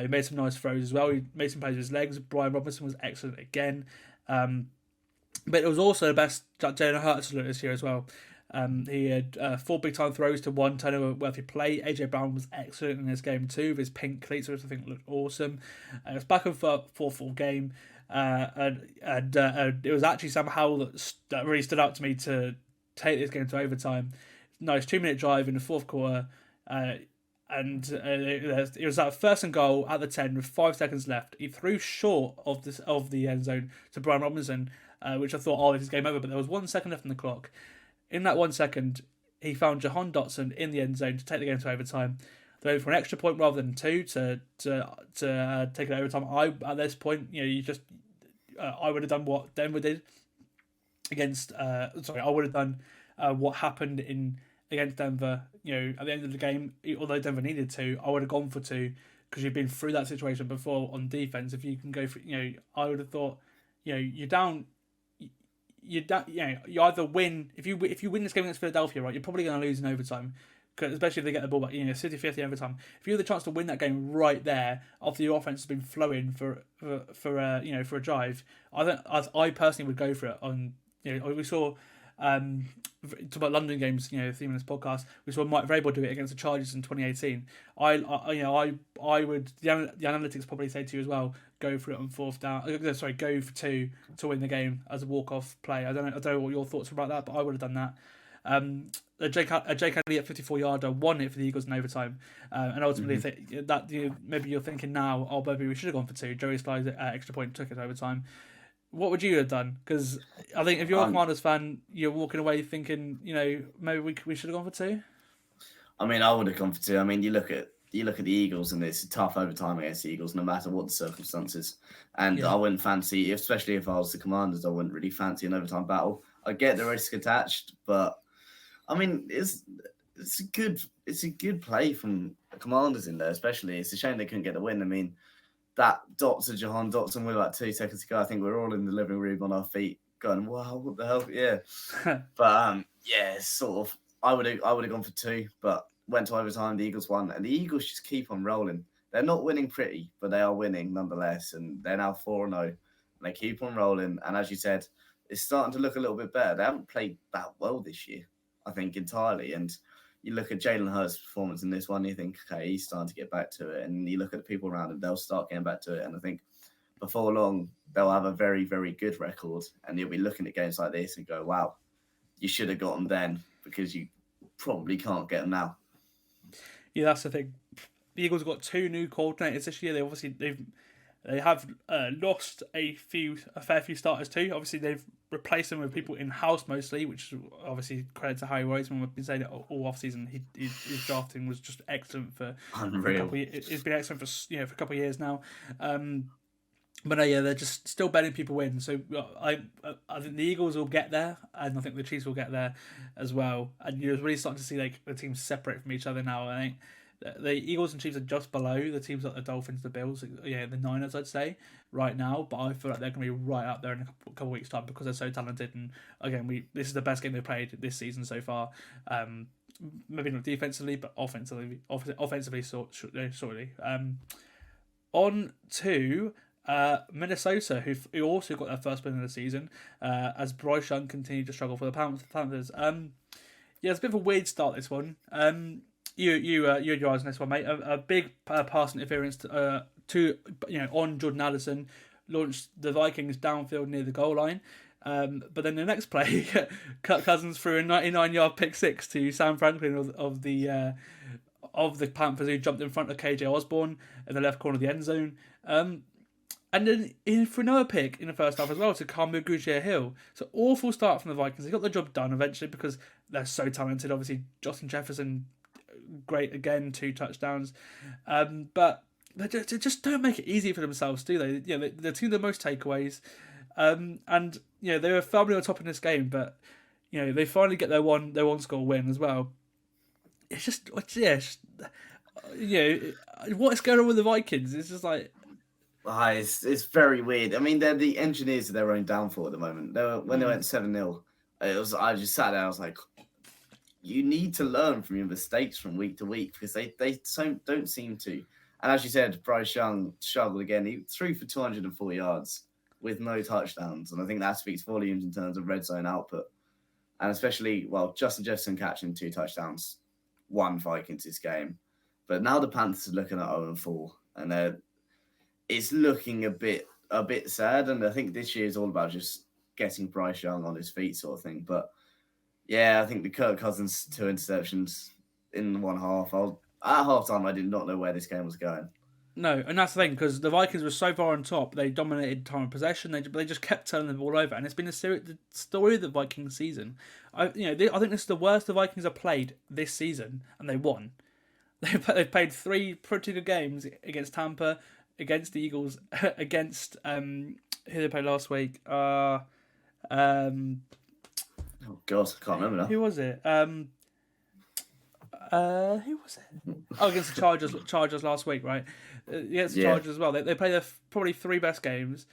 He made some nice throws as well. He made some plays with his legs. Brian Robinson was excellent again. But it was also the best Jalen Hurts looked this year as well. He had 4 big-time throws to 1 turnover-worthy play. AJ Brown was excellent in this game too, with his pink cleats, which I think looked awesome. It was back and forth full game. And it was actually Sam Howell that really stood out to me to take this game to overtime. Nice 2-minute drive in the fourth quarter, and it was that 1st and goal at the 10 with 5 seconds left. He threw short of the end zone to Brian Robinson, which I thought, this is game over. But there was 1 second left on the clock. In that 1 second, he found Jahan Dotson in the end zone to take the game to overtime. They went for an extra point rather than 2 to take it overtime. At this point, I would have done what Denver did. against. I would have done what happened against Denver. At the end of the game, although Denver needed to, I would have gone for two because you've been through that situation before on defense. If you can go for, I would have thought, you're down. You either win if you win this game against Philadelphia, right? You're probably going to lose in overtime, especially if they get the ball back. 50-50 overtime. If you have the chance to win that game right there after your offense has been flowing for a drive, I personally would go for it. We saw talk about London games, theme of this podcast. We saw Mike Vrabel do it against the Chargers in 2018. I would. The analytics probably say to you as well. Go for it on fourth down. Go for two to win the game as a walk-off play. I don't know what your thoughts were about that, but I would have done that. A Jake Elliott 54-yarder won it for the Eagles in overtime, and ultimately maybe you're thinking now, maybe we should have gone for two. Joey Sly's extra point took it overtime. What would you have done? Because I think if you're a Commanders fan, you're walking away thinking, maybe we should have gone for two. I mean, I would have gone for two. I mean, you look at the Eagles, and it's a tough overtime against the Eagles, no matter what the circumstances. And I wouldn't fancy, especially if I was the Commanders, I wouldn't really fancy an overtime battle. I get the risk attached, but I mean, it's a good play from the Commanders in there. Especially, it's a shame they couldn't get the win. I mean, that dot to Jahan Dotson with about 2 seconds to go. I think we were all in the living room on our feet, going, "Wow, what the hell?" Yeah, but sort of. I would have gone for two, but went to overtime. The Eagles won, and the Eagles just keep on rolling. They're not winning pretty, but they are winning nonetheless, and they're now 4-0, and they keep on rolling. And as you said, it's starting to look a little bit better. They haven't played that well this year, I think, entirely. And you look at Jalen Hurts' performance in this one, you think, okay, he's starting to get back to it. And you look at the people around him, they'll start getting back to it. And I think before long, they'll have a very, very good record. And you'll be looking at games like this and go, wow, you should have got them then, because you probably can't get them now. Yeah, that's the thing. The Eagles have got 2 new coordinators this year. They have lost a fair few starters too. Obviously, they've replaced them with people in-house mostly, which is obviously credit to Harry Wiseman. We've been saying it all off-season. His drafting was just excellent for unreal. It's been excellent for a couple of years now. But they're just still betting people in. So I think the Eagles will get there, and I think the Chiefs will get there as well. And you're really starting to see like the teams separate from each other now. I think the Eagles and Chiefs are just below the teams like the Dolphins, the Bills, the Niners, I'd say, right now. But I feel like they're going to be right up there in a couple of weeks' time because they're so talented. And again, this is the best game they've played this season so far. Maybe not defensively, but offensively, shortly. On to Minnesota, who also got their first win of the season, as Bryce Young continued to struggle for the Panthers. It's a bit of a weird start, this one. You had your eyes on this one, mate. A big pass interference on Jordan Addison launched the Vikings downfield near the goal line. But then the next play, Kirk Cousins threw a 99-yard pick six to Sam Franklin of the Panthers, who jumped in front of KJ Osborne in the left corner of the end zone. And then in for another pick in the first half as well to Kamu Grugier-Hill. So awful start from the Vikings. They got the job done eventually because they're so talented. Obviously, Justin Jefferson, great again, 2 touchdowns. But they just don't make it easy for themselves, do they? They're 2 of the most takeaways. And they were firmly on top in this game, but they finally get their one score win as well. It's just what is going on with the Vikings? It's just like. It's very weird. I mean, they're the engineers of their own downfall at the moment. When they went 7-0, I just sat there. I was like, you need to learn from your mistakes from week to week because they don't seem to. And as you said, Bryce Young struggled again. He threw for 204 yards with no touchdowns, and I think that speaks volumes in terms of red zone output. And especially, Justin Jefferson catching 2 touchdowns, won Vikings this game. But now the Panthers are looking at 0-4, and it's looking a bit sad, and I think this year is all about just getting Bryce Young on his feet sort of thing. But I think the Kirk Cousins 2 interceptions in the 1 half. At halftime, I did not know where this game was going. No, and that's the thing, because the Vikings were so far on top, they dominated time of possession, they just kept turning the ball over, and it's been the story of the Vikings season. I think this is the worst the Vikings have played this season, and they won. They've played 3 pretty good games against Tampa, against the Eagles, against who they played last week. God, I can't remember now. Who was it? Who was it? Oh, against the Chargers last week, right? Against the Chargers as well. They played their probably 3 best games,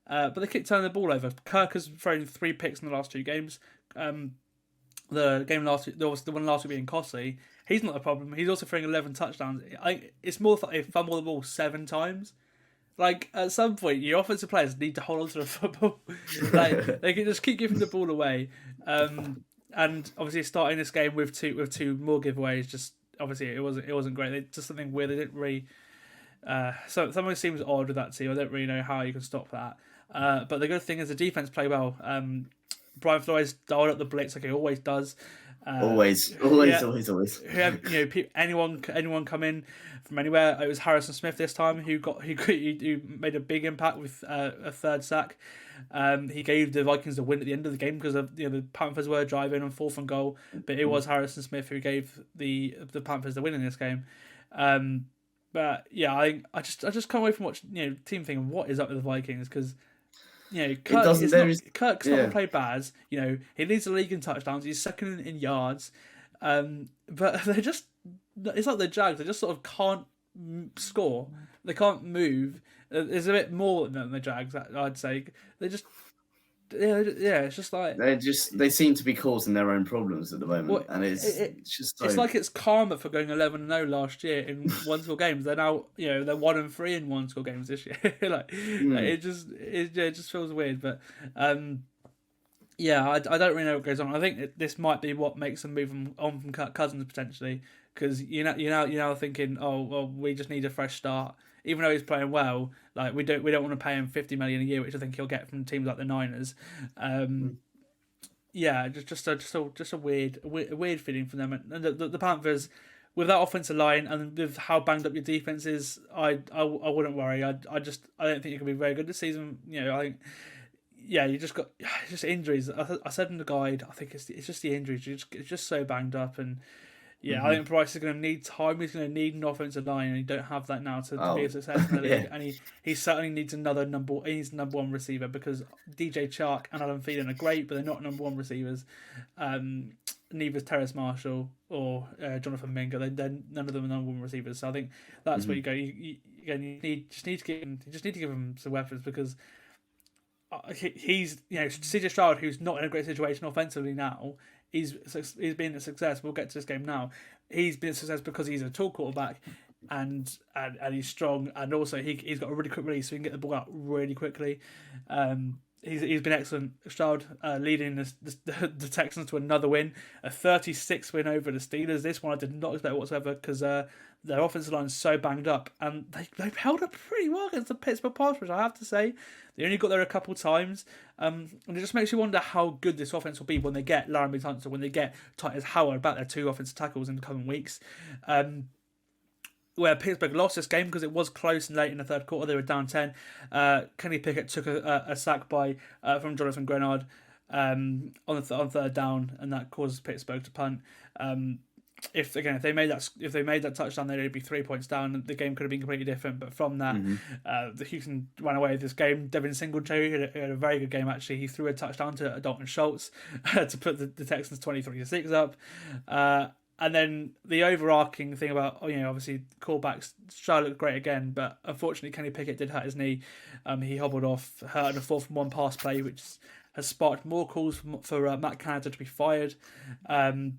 but they keep turning the ball over. Kirk has thrown 3 picks in the last 2 games. The game last week, the one last week being costly. He's not the problem. He's also throwing 11 touchdowns. It's more like they fumble the ball 7 times. Like, at some point, your offensive players need to hold on to the football. Like, they can just keep giving the ball away. And obviously, starting this game with two more giveaways, just obviously it wasn't great. It's just something weird. They didn't really. So something seems odd with that team. I don't really know how you can stop that. But the good thing is the defense play well. Brian Flores dialed up the blitz like he always does. Always. Anyone come in from anywhere. It was Harrison Smith this time who made a big impact with a 3rd sack. He gave the Vikings the win at the end of the game because the Panthers were driving on 4th and goal, but it was Harrison Smith who gave the Panthers the win in this game. But yeah, I just can't wait from watching team thinking what is up with the Vikings because. Kirk's not going to play bad. He leads the league in touchdowns. He's 2nd in yards. But they're just... It's like the Jags. They just sort of can't score. They can't move. There's a bit more than the Jags, I'd say. They just... Yeah, it's just like... They seem to be causing their own problems at the moment. And it's just... It's like it's karma for going 11-0 last year in one-score games. They're now, they're 1-3 in one-score games this year. It just feels weird. But, I don't really know what goes on. I think this might be what makes them move on from Kirk Cousins, potentially. Because you're now thinking, oh, well, we just need a fresh start. Even though he's playing well, like we don't want to pay him $50 million a year, which I think he'll get from teams like the Niners. Just a weird feeling from them. And the Panthers, with that offensive line and with how banged up your defense is, I wouldn't worry. I don't think you can be very good this season. I think. Yeah, you just got injuries. I said in the guide, I think it's just the injuries. It's just so banged up and. Yeah, I think Bryce is going to need time. He's going to need an offensive line, and he don't have that now to be a success in the league. Yeah. And he certainly needs number one receiver because DJ Chark and Adam Thielen are great, but they're not number 1 receivers. Neither is Terrace Marshall or Jonathan Mingo. They're none of them are number 1 receivers. So I think that's where you go. You need to give him some weapons because he's CJ Stroud, who's not in a great situation offensively now. He's been a success. We'll get to this game now. He's been a success because he's a tall quarterback and he's strong, and also he's got a really quick release, so he can get the ball out really quickly. He's been excellent. Stroud leading the Texans to another win, a 36 win over the Steelers. This one I did not expect whatsoever because their offensive line is so banged up, and they've held up pretty well against the Pittsburgh pass rush, I have to say. They only got there a couple of times, and it just makes you wonder how good this offense will be when they get Laramie Tunsil, when they get Titus Howard back, their 2 offensive tackles in the coming weeks. Where Pittsburgh lost this game because it was close and late in the 3rd quarter. They were down 10. Kenny Pickett took a sack from Jonathan Grenard on 3rd down, and that caused Pittsburgh to punt. If they made that touchdown, they'd be 3 points down, and the game could have been completely different. But from that, the Houston ran away with this game. Devin Singletary had a very good game actually. He threw a touchdown to Dalton Schultz to put the Texans 23-6 up. And then the overarching thing about, obviously callbacks, Stroud looked great again, but unfortunately Kenny Pickett did hurt his knee. He hobbled off, hurt in a 4th and 1 pass play, which has sparked more calls for Matt Canada to be fired. Pat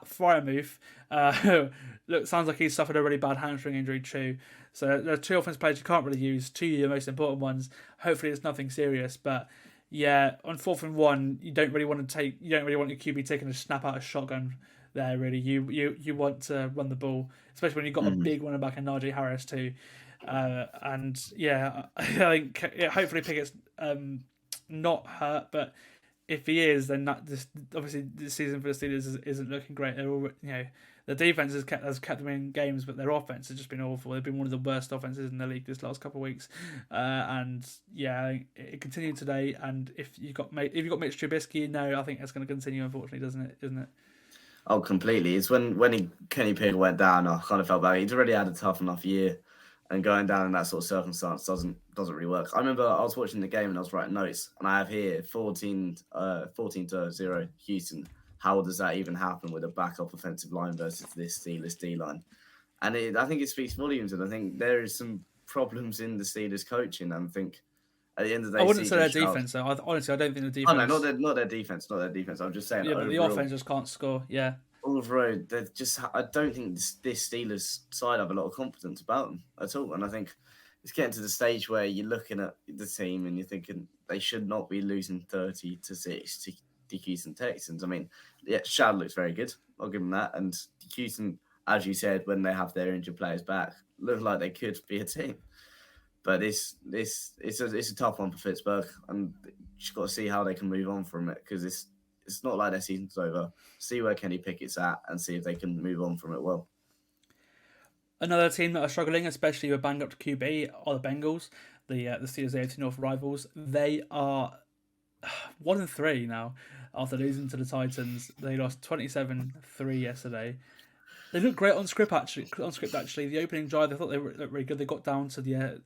Fryermuth sounds like he's suffered a really bad hamstring injury too. So there are 2 offensive players you can't really use, 2 of your most important ones. Hopefully it's nothing serious, but yeah, on 4th and 1, you don't really want your QB taking a snap out of shotgun there, really. You want to run the ball, especially when you've got a big running back in Najee Harris too. And yeah, I think hopefully Pickett's not hurt, but if he is, then obviously this season for the Steelers isn't looking great. They're all, the defense has kept them in games, but their offense has just been awful. They've been one of the worst offenses in the league this last couple of weeks, and yeah, it continued today. And if you've got Mitch Trubisky in there, I think that's going to continue. Unfortunately, isn't it? Oh, completely. It's when Kenny Pickett went down, I kind of felt bad. He'd already had a tough enough year and going down in that sort of circumstance doesn't really work. I remember I was watching the game and I was writing notes, and I have here 14-0 Houston. How does that even happen with a backup offensive line versus this Steelers D line? And I think it speaks volumes, and I think there is some problems in the Steelers coaching. And I think at the end of the day, I wouldn't say their defense though. Honestly, I don't think the defense. Oh no, not their defense. I'm just saying. Yeah, but the overall, offense just can't score. Yeah. Overall, they're just. I don't think this Steelers side have a lot of confidence about them at all. And I think it's getting to the stage where you're looking at the team and you're thinking they should not be losing 30-6 to the Houston Texans. I mean, yeah, Shad looks very good. I'll give them that. And the Houston, as you said, when they have their injured players back, look like they could be a team. But it's a tough one for Pittsburgh, and you just got to see how they can move on from it, because it's not like their season's over. See where Kenny Pickett's at and see if they can move on from it well. Another team that are struggling, especially with banged up to QB, are the Bengals, the Steelers AFC North rivals. They are 1-3 now after losing to the Titans. They lost 27-3 yesterday. They looked great on script actually. The opening drive, I thought they looked really good. They got down to the end,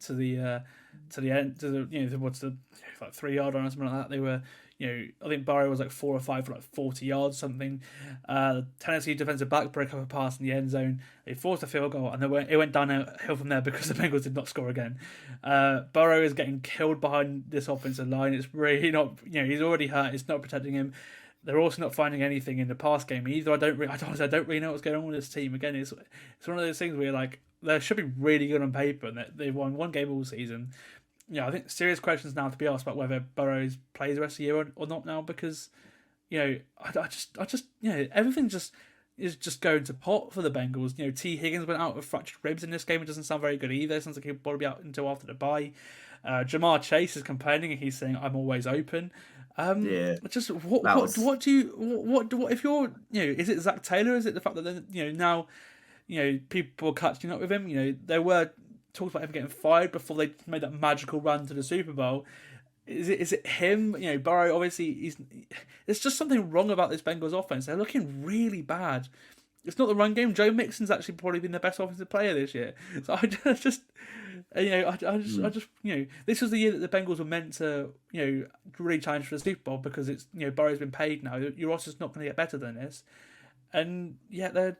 towards the like 3 yard line or something like that. They were, I think Burrow was like 4 or 5 for like 40 yards something. The Tennessee defensive back broke up a pass in the end zone. They forced a field goal, and it went downhill from there because the Bengals did not score again. Burrow is getting killed behind this offensive line. It's really not, he's already hurt. It's not protecting him. They're also not finding anything in the pass game either. I don't really know what's going on with this team. Again, it's one of those things where you're like, they should be really good on paper, and they've won one game all season. I think serious questions now to be asked about whether Burrows plays the rest of the year or not now, because everything is just going to pot for the Bengals. T. Higgins went out with fractured ribs in this game. It doesn't sound very good either. It sounds like he'll probably be out until after the bye. Jamar Chase is complaining, and he's saying, "I'm always open." Just what do you if you're is it Zach Taylor? Is it the fact that now people are catching up with him? There were talks about him getting fired before they made that magical run to the Super Bowl. Is it him? Burrow obviously there's just something wrong about this Bengals offense. They're looking really bad. It's not the run game. Joe Mixon's actually probably been the best offensive player this year. So I just this was the year that the Bengals were meant to, really challenge for the Super Bowl, because it's, Burrow's been paid now. Your roster's not going to get better than this, and yet they're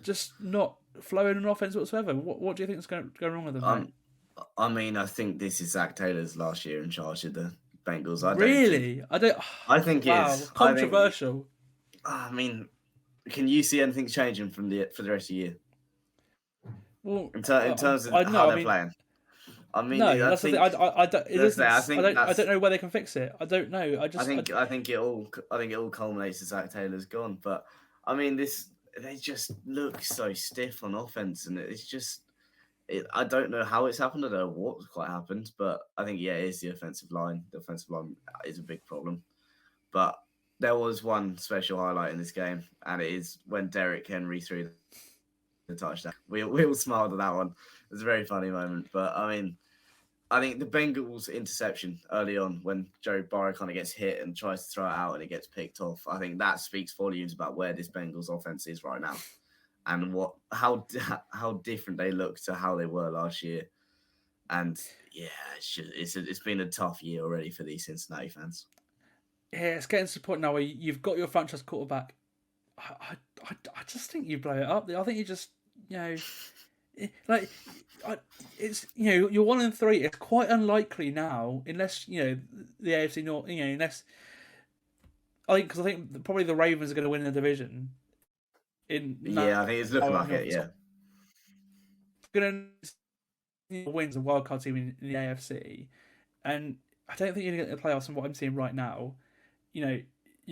just not flowing in offense whatsoever. What do you think is going wrong with them? I mean, I think this is Zach Taylor's last year in charge of the Bengals. I think it's controversial. I mean, can you see anything changing for the rest of the year? Well, in terms of how they're playing. I mean, no, that's the thing. I don't know where they can fix it. I don't know. I think it all culminates as Zach Taylor's gone. But I mean, they just look so stiff on offense, and it's just. I don't know how it's happened. I don't know what's quite happened, but I think, it is the offensive line. The offensive line is a big problem. But there was one special highlight in this game, and it is when Derrick Henry threw the touchdown. We all smiled at that one. It was a very funny moment. But, I mean, I think the Bengals interception early on when Joe Burrow kind of gets hit and tries to throw it out and it gets picked off, I think that speaks volumes about where this Bengals offense is right now. And how different they look to how they were last year, and it's been a tough year already for these Cincinnati fans. Yeah, it's getting to the point now where you've got your franchise quarterback. I just think you blow it up. I think you just it's you're 1-3. It's quite unlikely now, unless the AFC North. Unless I think probably the Ravens are going to win the division. I think it's looking like it. Yeah, going to wins a wildcard team in the AFC, and I don't think you're going to get the playoffs. From what I'm seeing right now, your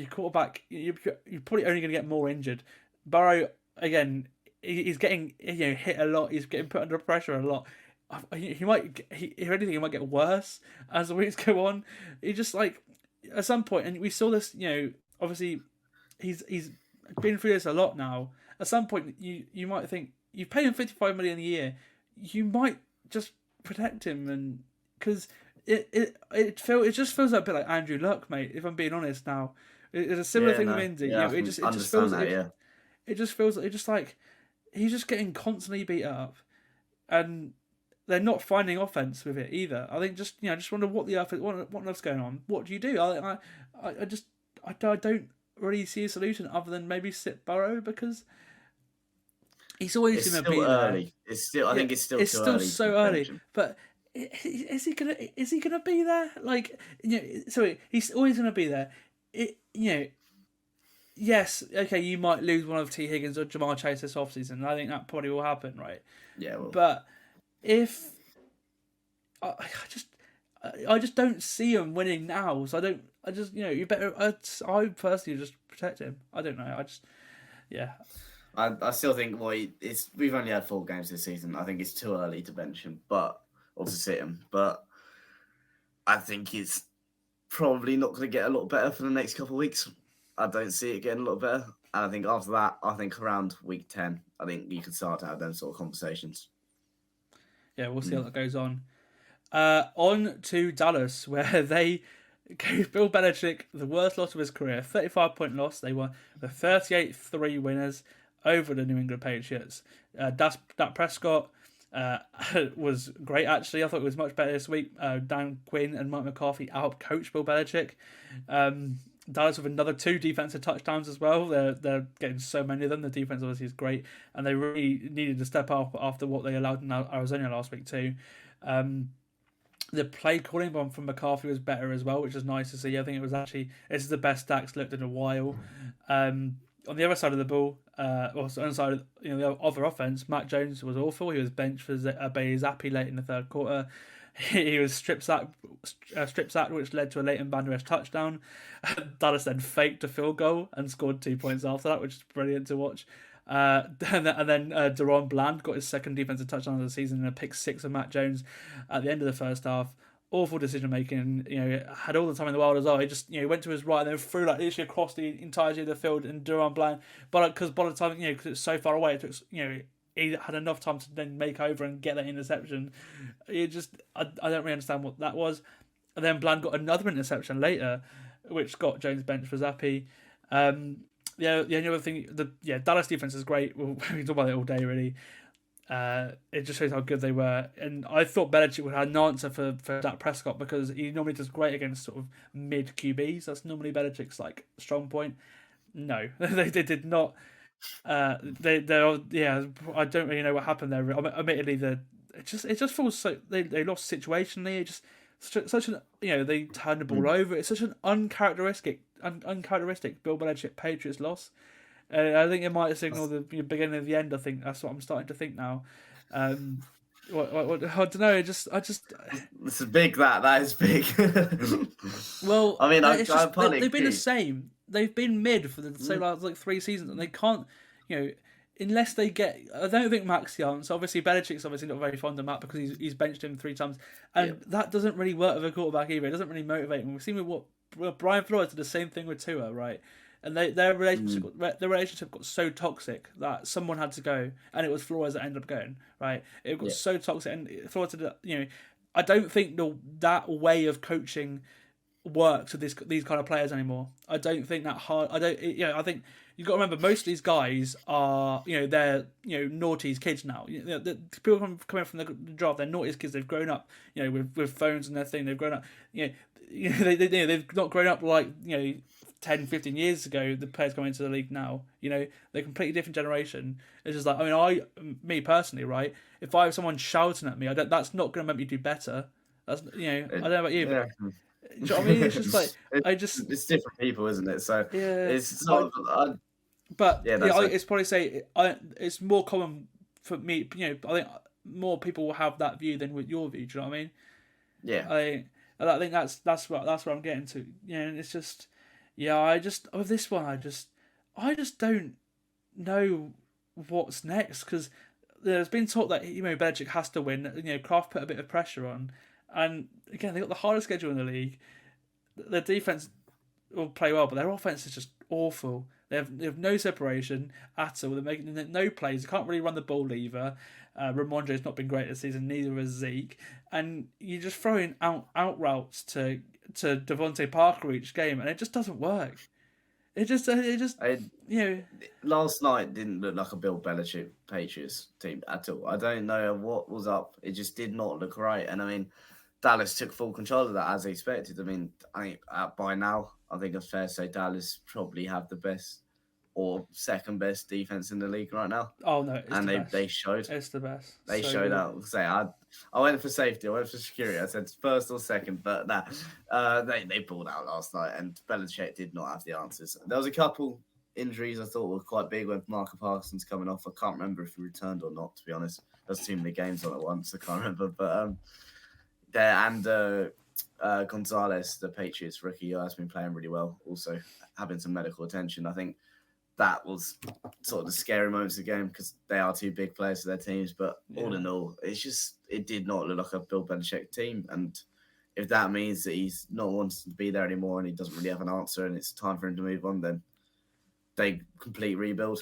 quarterback, you're probably only going to get more injured. Burrow again, he's getting hit a lot. He's getting put under pressure a lot. If anything, he might get worse as the weeks go on. He just at some point, and we saw this. Obviously, he's been through this a lot now. At some point, you might think you pay him $55 million a year. You might just protect him, and because it just feels a bit like Andrew Luck, mate. If I'm being honest, now it's a similar thing with Indy. It just feels like he's just getting constantly beat up, and they're not finding offense with it either. I think just wonder what else going on. What do you do? I don't really see a solution other than maybe sit Burrow, because he's always going to be early. there. I think it's still too early. So early. But is he gonna be there? Like, so he's always gonna be there. Yes, okay, you might lose one of T. Higgins or Jamar Chase this offseason. I think that probably will happen, right? Yeah. Well. But if I just don't see him winning now, so you better. I personally just protect him. I don't know. I still think we've only had 4 games this season. I think it's too early to bench him, or to sit him. But I think it's probably not going to get a lot better for the next couple of weeks. I don't see it getting a lot better. And I think after that, around week 10, I think you can start to have them sort of conversations. Yeah, we'll see how that goes on. On to Dallas, where they gave Bill Belichick the worst loss of his career, 35-point loss. They were the 38-3 winners over the New England Patriots. Dak Prescott was great, actually. I thought it was much better this week. Dan Quinn and Mike McCarthy out-coached Bill Belichick. Dallas with another 2 defensive touchdowns as well. They're getting so many of them. The defense obviously is great, and they really needed to step up after what they allowed in Arizona last week too. The play calling from McCarthy was better as well, which is nice to see. I think this is the best Dak's looked in a while. On the other side of the ball, on the side of the other offense, Matt Jones was awful. He was benched for Bailey Zappi late in the third quarter. He was strip sacked, which led to a Leighton Vander Esch touchdown. Dallas then faked a field goal and scored 2 points after that, which is brilliant to watch. And then Deron Bland got his second defensive touchdown of the season in a pick 6 of Matt Jones at the end of the first half. Awful decision making. Had all the time in the world as well. He just went to his right and then threw literally across the entirety of the field. And Deron Bland, because by the time because it's so far away, it took he had enough time to then make over and get that interception. I don't really understand what that was. And then Bland got another interception later, which got Jones benched for Zappi. The only other thing, Dallas defense is great. We can talk about it all day, really. It just shows how good they were. And I thought Belichick would have an answer for Dak Prescott, because he normally does great against sort of mid QBs. That's normally Belichick's strong point. No, they did not. I don't really know what happened there. Admittedly, it just feels so they lost situationally. It just such an they turned the ball over. It's such an uncharacteristic Bill Belichick Patriots loss. I think it might signal the beginning of the end. I think that's what I'm starting to think now. I don't know. This is big. That is big. Well, I mean, they've been the same. They've been mid for the last 3 seasons, and they can't, unless they get. I don't think Mac's the answer. Obviously, Belichick's obviously not very fond of Mac because he's benched him 3 times, and that doesn't really work with a quarterback either. It doesn't really motivate him. We've seen with Brian Flores did the same thing with Tua, right? And their relationship got so toxic that someone had to go, and it was Flores that ended up going. Right, it got so toxic, and Flores did. I don't think that way of coaching works with these kind of players anymore. I don't think that hard. I think you've got to remember, most of these guys are they're naughty's kids now. The people coming from the draft, they're naughty's kids. They've grown up with phones and their thing. They've grown up. They've not grown up like 10, 15 years ago, the players coming into the league now. They're a completely different generation. It's just me personally, right? If I have someone shouting at me, that's not going to make me do better. That's I don't know about you, but do you know what I mean? It's just it's different people, isn't it? So it's it's probably say it's more common for me. I think more people will have that view than with your view. Do you know what I mean? Yeah. I think that's where I'm getting to. And it's just. Yeah, with this one, I just don't know what's next, because there's been talk that Belichick has to win. Kraft put a bit of pressure on, and again they got the hardest schedule in the league. Their defense will play well, but their offense is just awful. They have no separation at all. They're making no plays. They can't really run the ball either. Ramondre's not been great this season. Neither has Zeke, and you're just throwing out routes to Devontae Parker each game, and it just doesn't work. Last night didn't look like a Bill Belichick Patriots team at all. I don't know what was up. It just did not look right. And I mean, Dallas took full control of that as expected. I mean, by now, I think it's fair to say Dallas probably have the best or second best defense in the league right now. Oh no, they showed. It's the best. They showed out. Say I went for safety. I went for security. I said first or second, but they pulled out last night, and Belichick did not have the answers. There was a couple injuries I thought were quite big when Marco Parsons coming off. I can't remember if he returned or not. To be honest, there's too many games on at once. I can't remember, but Gonzalez, the Patriots rookie, has been playing really well. Also having some medical attention. I think that was sort of the scary moments of the game because they are two big players for their teams. But all in all, it did not look like a Bill Belichick team. And if that means that he's not wanting to be there anymore and he doesn't really have an answer and it's time for him to move on, then they complete rebuild.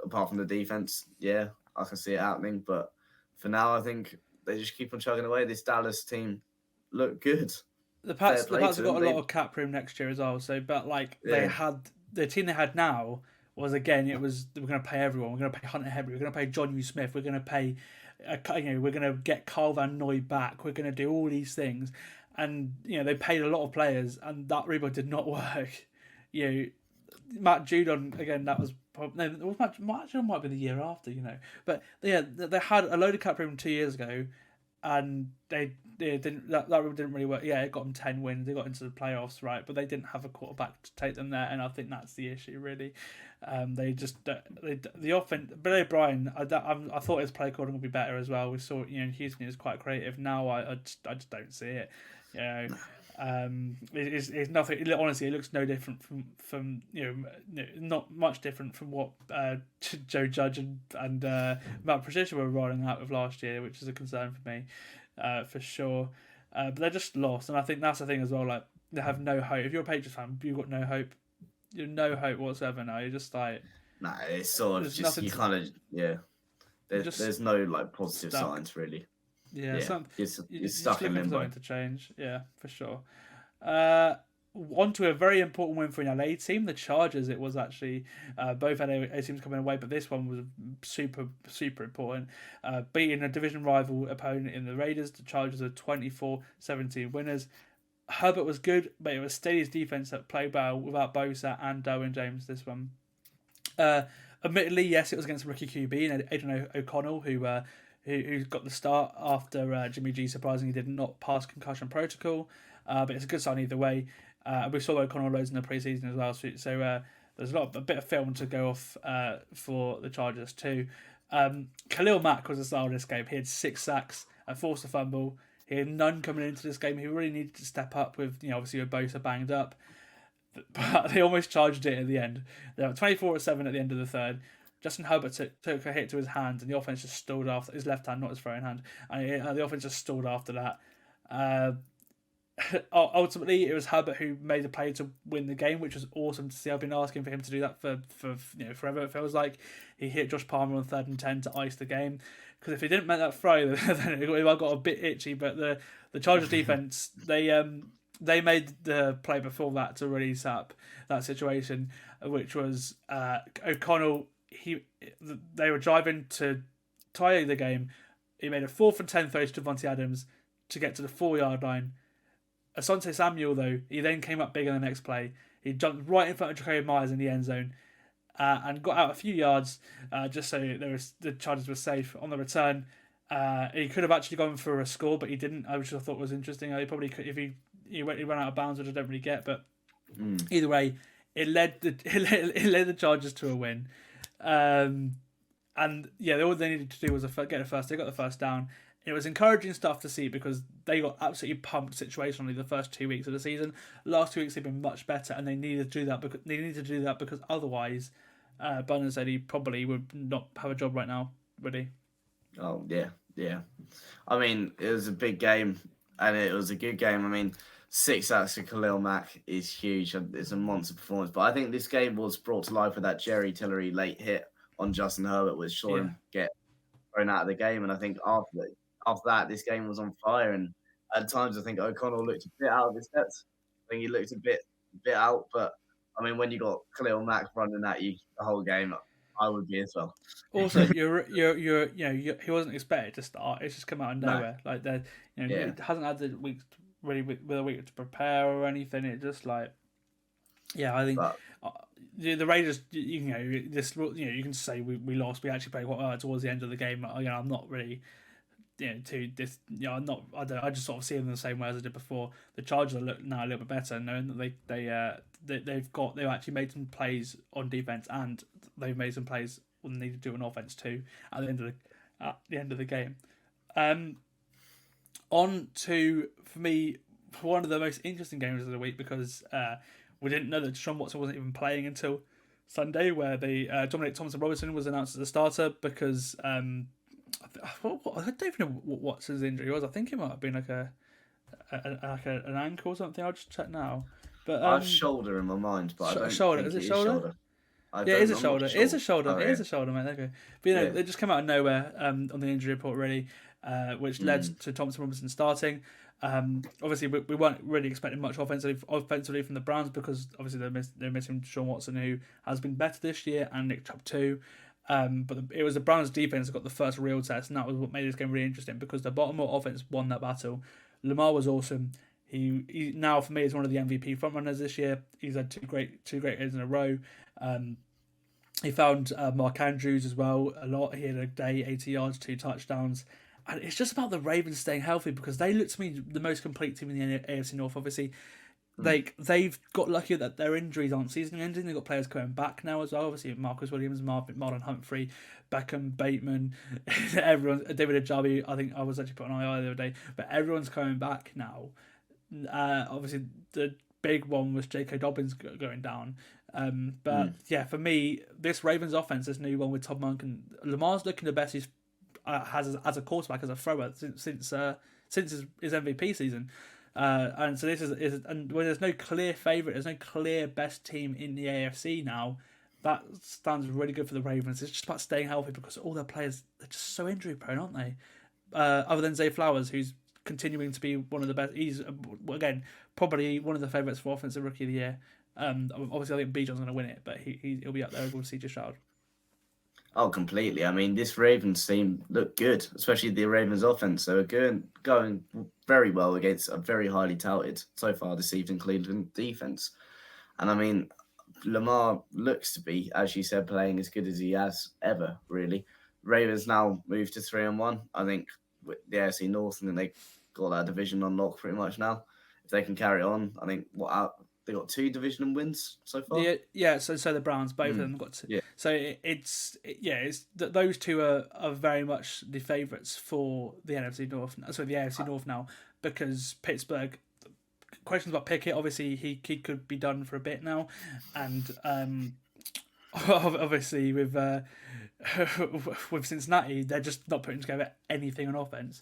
Apart from the defense, I can see it happening. But for now, I think they just keep on chugging away. This Dallas team look good. The Pats have got a lot of cap room next year as well. So, but they had the team they had now was we're going to pay everyone. We're going to pay Hunter Henry. We're going to pay John U. Smith. We're going to pay, we're going to get Carl Van Noy back. We're going to do all these things, and they paid a lot of players, and that rebuild did not work. Matt Judon again. That was Matt Judon might be the year after. But they had a load of cap room 2 years ago, and they didn't. That didn't really work. Yeah, it got them 10 wins. They got into the playoffs, right? But they didn't have a quarterback to take them there, and I think that's the issue really. The offense. Bill O'Brien. I thought his play calling would be better as well. We saw Houston is quite creative. Now I just don't see it. It's nothing. Honestly, it looks no different from not much different from what Joe Judge and Matt Patricia were rolling out with last year, which is a concern for me, for sure. But they're just lost, and I think that's the thing as well. Like they have no hope. If you're a Patriots fan, you've got no hope. You've no hope whatsoever now. You're just like it's sort of just you kind of There's no positive signs really. Yeah, you're stuck in limbo. Something to change, for sure. On to a very important win for an LA team, the Chargers. It was actually both LA teams coming away, but this one was super, super important. Beating a division rival opponent in the Raiders, the Chargers are 24-17 winners. Herbert was good, but it was Steady's defense that played well without Bosa and Derwin James this one. Admittedly, yes, it was against rookie QB and Aidan O'Connell, who got the start after Jimmy G surprisingly did not pass concussion protocol. But it's a good sign either way. We saw O'Connell loads in the preseason as well, so there's a bit of film to go off for the Chargers too. Khalil Mack was the star of this game. He had 6 sacks and forced a fumble. He had none coming into this game. He really needed to step up with, obviously with Bosa banged up. But they almost charged it at the end. They were 24-7 at the end of the third. Justin Herbert took a hit to his hand, and the offense just stalled after his left hand, not his throwing hand. And the offense just stalled after that. Ultimately, it was Herbert who made the play to win the game, which was awesome to see. I've been asking for him to do that for forever. It feels like he hit Josh Palmer on 3rd and 10 to ice the game. Because if he didn't make that throw, then it got a bit itchy. But the Chargers defense, they made the play before that to release up that situation, which was O'Connell. They were driving to tie the game. He made a 4th and 10 throw to Devontae Adams to get to the 4-yard line. Asante Samuel, though, he then came up big on the next play. He jumped right in front of Jacoby Myers in the end zone and got out a few yards just so the Chargers were safe on the return. He could have actually gone for a score, but he didn't, which I thought was interesting. He probably could if he ran out of bounds, which I don't really get. But either way, it led the Chargers to a win. And all they needed to do was get a first. They got the first down. It was encouraging stuff to see because they got absolutely pumped situationally the first 2 weeks of the season. Last 2 weeks they've been much better, and they needed to do that because otherwise, Bunner said he probably would not have a job right now. Would he? Oh yeah. I mean, it was a big game, and it was a good game. I mean, 6 sacks for Khalil Mack is huge. It's a monster performance. But I think this game was brought to life with that Jerry Tillery late hit on Justin Herbert, which saw him get thrown out of the game. And I think after that, this game was on fire. And at times, I think O'Connell looked a bit out of his depth. I think he looked a bit out. But I mean, when you got Khalil Mack running at you the whole game, I would be as well. Also, he wasn't expected to start. It's just come out of nowhere. Like it hasn't had the week really with a week to prepare or anything. It just I think the Raiders. You can say we lost. We actually played quite well towards the end of the game. I'm not really. I'm not. I just sort of see them the same way as I did before. The Chargers look now a little bit better, knowing that they've actually made some plays on defense and they've made some plays when they need to do on offense too at the end of the game. On to, for me, one of the most interesting games of the week, because we didn't know that Deshaun Watson wasn't even playing until Sunday, where Dominic Thompson-Robinson was announced as a starter because I don't even know what Watson's injury was. I think it might have been like an ankle or something. I'll just check now. But I have shoulder in my mind, but I don't shoulder. think Is it shoulder? It is a shoulder. It is a shoulder. Oh, it is a shoulder, mate. There you go. But they just came out of nowhere on the injury report, really, which led to Thompson Robinson starting. Obviously, we weren't really expecting much offensively from the Browns, because obviously they're missing Deshaun Watson, who has been better this year, and Nick Chubb too. But it was the Browns' defense that got the first real test, and that was what made this game really interesting, because the Baltimore offense won that battle. Lamar was awesome. He now, for me, is one of the MVP frontrunners this year. He's had two great games in a row. He found Mark Andrews as well a lot. He had a day, 80 yards, 2 touchdowns. And it's just about the Ravens staying healthy, because they look to me the most complete team in the AFC North, obviously. They've got lucky that their injuries aren't season-ending. They've got players coming back now as well. Obviously, Marcus Williams, Marlon Humphrey, Beckham, Bateman, everyone, David Ajabu. I think I was actually putting an eye the other day, but everyone's coming back now. Obviously, the big one was J.K. Dobbins going down. For me, this Ravens offense, this new one with Todd Monken, Lamar's looking the best he's has as a quarterback, as a thrower since his MVP season. And so this is and when there's no clear favourite, there's no clear best team in the AFC now. That stands really good for the Ravens. It's just about staying healthy, because all their players, they're just so injury prone, aren't they? Other than Zay Flowers, who's continuing to be one of the best. He's again probably one of the favourites for Offensive Rookie of the Year. Obviously, I think Bijan's going to win it, but he'll be up there with CJ Stroud. Oh, completely. I mean, this Ravens team looked good, especially the Ravens offense. So going very well against a very highly touted, so far this season, Cleveland defense. And I mean, Lamar looks to be, as you said, playing as good as he has ever, really. Ravens now move to 3-1. I think with the AFC North, and then they got that division on lock pretty much now. If they can carry on, I think they got 2 divisional wins so far. Yeah. So the Browns, both of them got 2. Yeah. So those two are very much the favourites for the NFC North. Sorry, the AFC North now, because Pittsburgh. Questions about Pickett. Obviously, he could be done for a bit now, and obviously with Cincinnati, they're just not putting together anything on offense.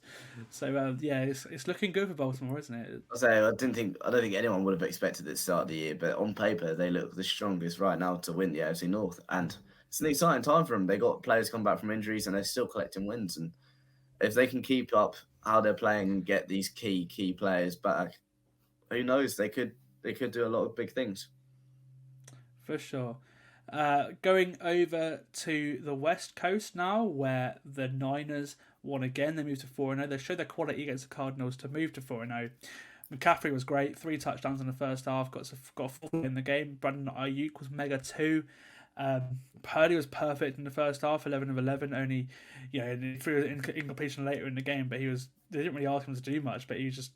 So it's looking good for Baltimore, isn't it? I don't think anyone would have expected it to start the year, but on paper they look the strongest right now to win the AFC North, and it's an exciting time for them. They got players come back from injuries, and they're still collecting wins. And if they can keep up how they're playing and get these key players back, who knows? They could do a lot of big things. For sure. Going over to the West Coast now, where the Niners won again. They moved to 4-0. They showed their quality against the Cardinals to move to 4-0. McCaffrey was great. 3 touchdowns in the first half. Got a 4 in the game. Brandon Ayuk was mega too. Purdy was perfect in the first half, 11 of 11. Only, he threw an incompletion later in the game, but they didn't really ask him to do much. But he was just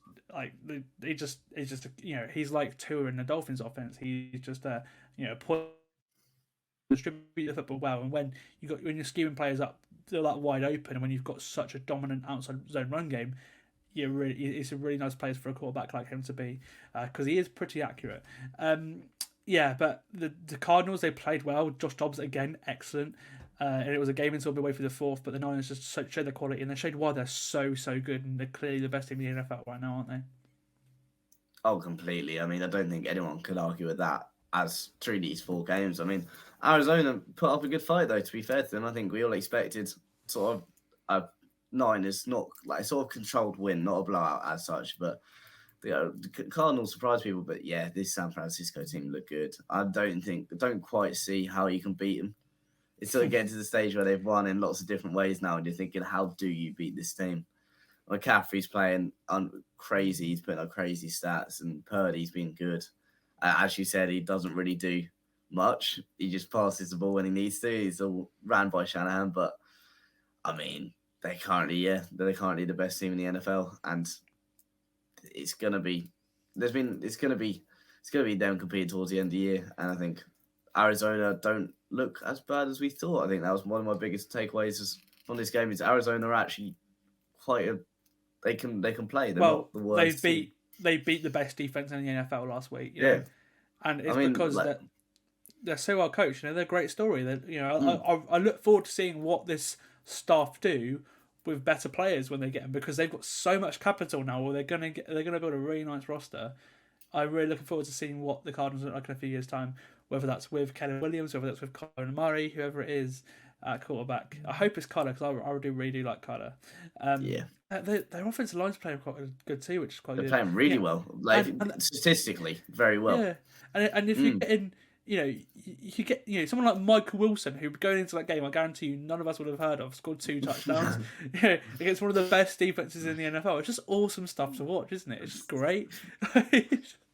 he's like Tua in the Dolphins offense. He's just distribute the football well, and when you're scheming players up, they're like wide open, and when you've got such a dominant outside zone run game, it's a really nice place for a quarterback like him to be, because he is pretty accurate. But the Cardinals, they played well. Josh Dobbs again, excellent. And it was a game until midway through the fourth, but the Niners just showed their quality, and they showed why they're so good, and they're clearly the best team in the NFL right now, aren't they? Oh, completely. I mean, I don't think anyone could argue with that as through these 4 games. I mean, Arizona put up a good fight, though, to be fair to them. I think we all expected sort of a Niners, not like sort of controlled win, not a blowout as such, but the Cardinals surprised people, but yeah, this San Francisco team look good. I don't quite see how you can beat them. It's sort of getting to the stage where they've won in lots of different ways now, and you're thinking, how do you beat this team? McCaffrey's playing crazy. He's putting up crazy stats, and Purdy's been good. As you said, he doesn't really do much. He just passes the ball when he needs to. He's all ran by Shanahan, but I mean, they're currently the best team in the NFL, and it's gonna be them competing towards the end of the year. And I think Arizona don't look as bad as we thought. I think that was one of my biggest takeaways from this game. Is Arizona are actually they can play. They're not the worst. They beat the best defense in the NFL last week. You Yeah, know? And it's because they're so well coached. You know, they're a great story. I look forward to seeing what this staff do with better players when they get them, because they've got so much capital now. Or they're gonna build a really nice roster. I'm really looking forward to seeing what the Cardinals look like in a few years' time. Whether that's with Keller Williams, whether that's with Kyler Murray, whoever it is at quarterback. I hope it's Kyler, because I really do like Kyler. Their offensive line's playing quite good too, which is quite good. They're playing really well, statistically very well. Yeah, and if you get in, you get someone like Michael Wilson, who going into that game, I guarantee you, none of us would have heard of, scored 2 touchdowns against one of the best defenses in the NFL. It's just awesome stuff to watch, isn't it? It's just great.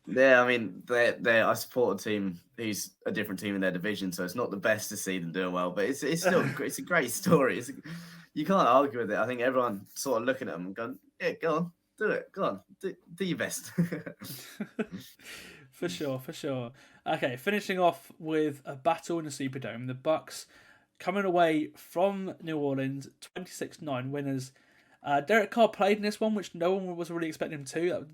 Yeah, I mean, I support a team who's a different team in their division, so it's not the best to see them doing well, but it's still it's a great story. You can't argue with it. I think everyone sort of looking at them and going, yeah, go on, do it, go on, do your best. For sure. Okay, finishing off with a battle in the Superdome. The Bucs coming away from New Orleans, 26-9 winners. Derek Carr played in this one, which no one was really expecting him to.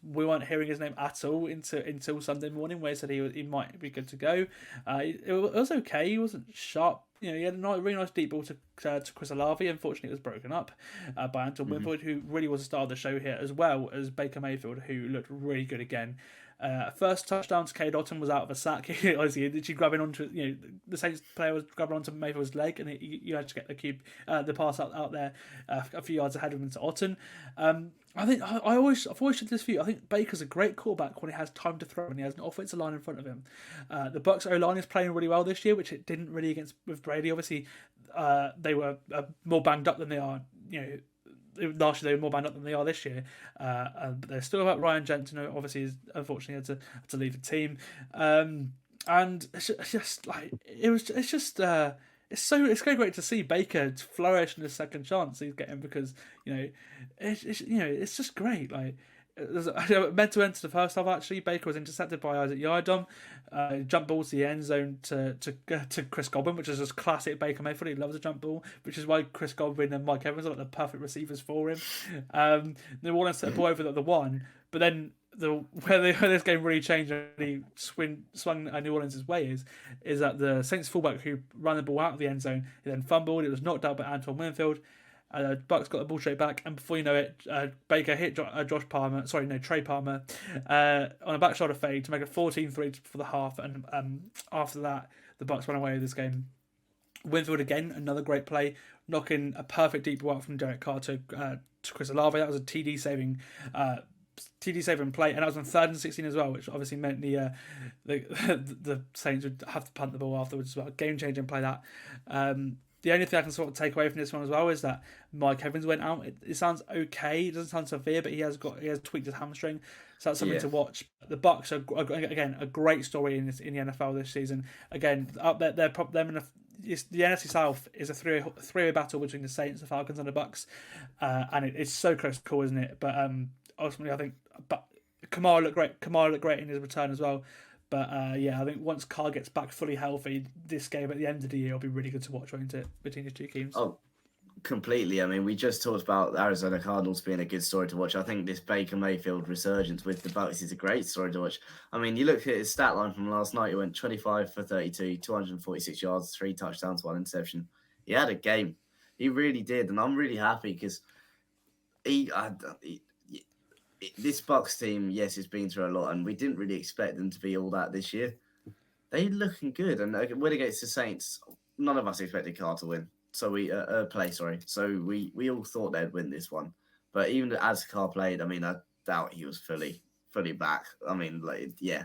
We weren't hearing his name at all until Sunday morning, where he said he might be good to go. It was okay. He wasn't sharp. He had a really nice deep ball to Chris Olave. Unfortunately, it was broken up by Anton Winfield, who really was the star of the show here, as well as Baker Mayfield, who looked really good again. First touchdown to K. Dotton was out of a sack. Obviously, she grabbing onto the Saints player was grabbing onto Mayfield's leg, and you had to get the pass out there a few yards ahead of him to Otton. I think I've always said this view. I think Baker's a great quarterback when he has time to throw and he has an offensive line in front of him. The Bucs O-line is playing really well this year, which it didn't really with Brady. Obviously, they were more banged up than they are. Last year they were more banged up than they are this year, but they're still about Ryan Jensen, who obviously unfortunately had to leave the team, and it's just like it's so great to see Baker flourish in his second chance he's getting, because it's just great. Like, meant to enter the first half, actually, Baker was intercepted by Isaac Yardom. Jump ball to the end zone to Chris Godwin, which is just classic Baker Mayfield. He loves a jump ball, which is why Chris Godwin and Mike Evans are like the perfect receivers for him. New Orleans set the ball over the one, but then where this game really changed and really swung New Orleans' way is that the Saints fullback who ran the ball out of the end zone, he then fumbled. It was knocked out by Antoine Winfield. Bucks got the ball straight back, and before you know it, Baker hit Trey Palmer on a back shoulder fade to make it 14-3 for the half, and after that, the Bucks went away with this game. Winfield again, another great play, knocking a perfect deep ball out from Derek Carr to Chris Olave. That was a TD saving play, and that was on 3rd and 16 as well, which obviously meant the Saints would have to punt the ball afterwards as well. Game changing play that. The only thing I can sort of take away from this one as well is that Mike Evans went out. It sounds okay. It doesn't sound severe, but he has tweaked his hamstring, so that's something to watch. The Bucs are again a great story in the NFL this season. Again, up there, the NFC South is a three-way battle between the Saints, the Falcons, and the Bucs, and it's so close to call, isn't it? But ultimately, I think Kamara looked great in his return as well. But I think once Carr gets back fully healthy, this game at the end of the year will be really good to watch, won't it, between the two teams? Oh, completely. I mean, we just talked about Arizona Cardinals being a good story to watch. I think this Baker Mayfield resurgence with the Bucs is a great story to watch. I mean, you look at his stat line from last night. He went 25 for 32, 246 yards, 3 touchdowns, 1 interception. He had a game. He really did, and I'm really happy because this Bucs team, yes, it's been through a lot, and we didn't really expect them to be all that this year. They're looking good, and when against the Saints, none of us expected Carr to win. So we all thought they'd win this one. But even as Carr played, I mean, I doubt he was fully fully back. I mean, like, yeah.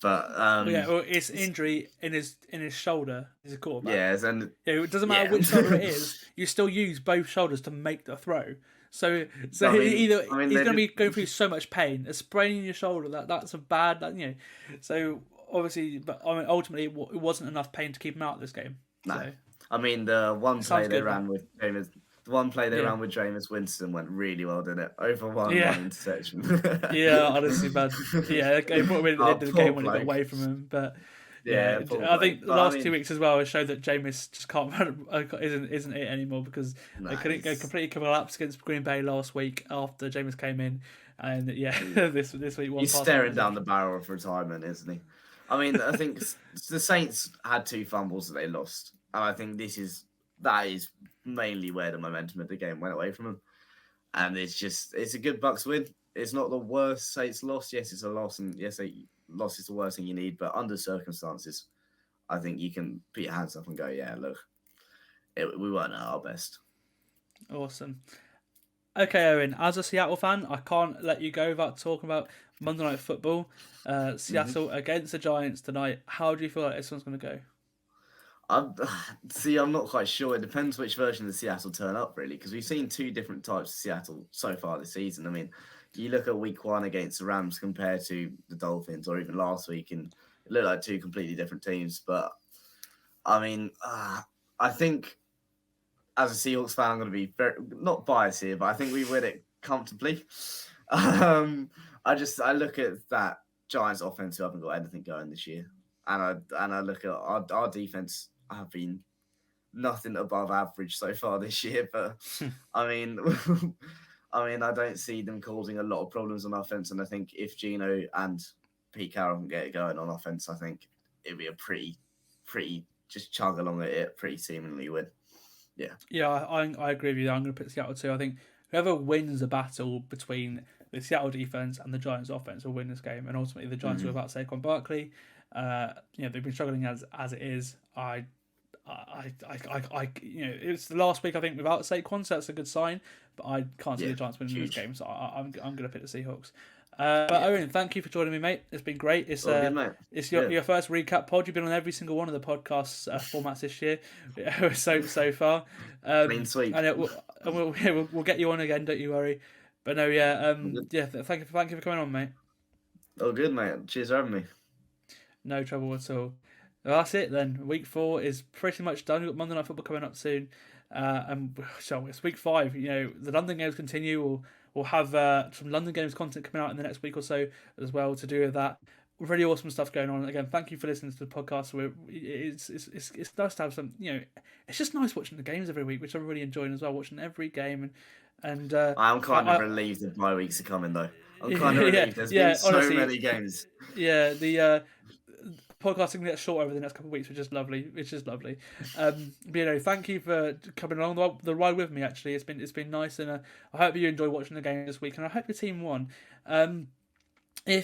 But well, it's injury in his shoulder. He's a quarterback. yeah, and It doesn't matter which shoulder it is. You still use both shoulders to make the throw. So he's going to be going through so much pain. A sprain in your shoulder, that's a bad, So obviously, but I mean, ultimately, it wasn't enough pain to keep him out of this game. no. So. I mean, the one play they ran with Jameis Winston went really well, didn't it? Over one interception. Yeah, honestly, bad. Yeah, they brought him in at the end of the game when it got away from him. But I think the last 2 weeks as well has showed that Jameis just can't run, isn't it anymore, because they couldn't go completely collapse against Green Bay last week after Jameis came in, and this week he's staring down the barrel of retirement, isn't he? I mean, I think the Saints had 2 fumbles that they lost, and I think that is mainly where the momentum of the game went away from them. And it's a good Bucs win. It's not the worst Saints loss. Yes, it's a loss, and yes, a loss is the worst thing you need. But under circumstances, I think you can put your hands up and go, yeah, look, we weren't at our best. Awesome. Okay, Owen, as a Seattle fan, I can't let you go without talking about Monday Night Football. Seattle against the Giants tonight. How do you feel like this one's going to go? I'm not quite sure. It depends which version of Seattle turn up, really, because we've seen 2 different types of Seattle so far this season. I mean, you look at week 1 against the Rams compared to the Dolphins, or even last week, and it looked like 2 completely different teams. But, I mean, I think as a Seahawks fan, I'm going to be not biased here, but I think we win it comfortably. I look at that Giants offense who haven't got anything going this year, and I look at our defense have been nothing above average so far this year. But I mean, I don't see them causing a lot of problems on offense, and I think if Geno and Pete Carroll can get it going on offense, I think it'd be a pretty just chug along at it, pretty seemingly win. Yeah, I agree with you. I'm going to pick Seattle too. I think whoever wins the battle between the Seattle defense and the Giants offense will win this game, and ultimately the Giants are without Saquon Barkley. They've been struggling as it is. It's the last week I think without Saquon, so that's a good sign. But I can't see the Giants winning this game, so I'm going to pick the Seahawks. But Owen, thank you for joining me, mate. It's been great. It's your first recap pod. You've been on every single one of the podcasts formats this year, so far. Clean sweep. And we'll get you on again. Don't you worry. But no, thank you for coming on, mate. Oh, good, mate. Cheers for having me. No trouble at all. Well, that's it then. Week 4 is pretty much done. We've got Monday Night Football coming up soon. And so it's week 5. The London games continue. We'll have some London games content coming out in the next week or so as well to do with that. Really awesome stuff going on. Again, thank you for listening to the podcast. It's nice to have some, it's just nice watching the games every week, which I'm really enjoying as well, watching every game. And I'm kind of relieved that my weeks are coming, though. I'm kind of relieved. There's been honestly, so many games. Yeah, the podcasting gets short over the next couple of weeks, which is lovely. But thank you for coming along the ride with me. Actually, it's been nice, and I hope you enjoy watching the game this week, and I hope your team won. And I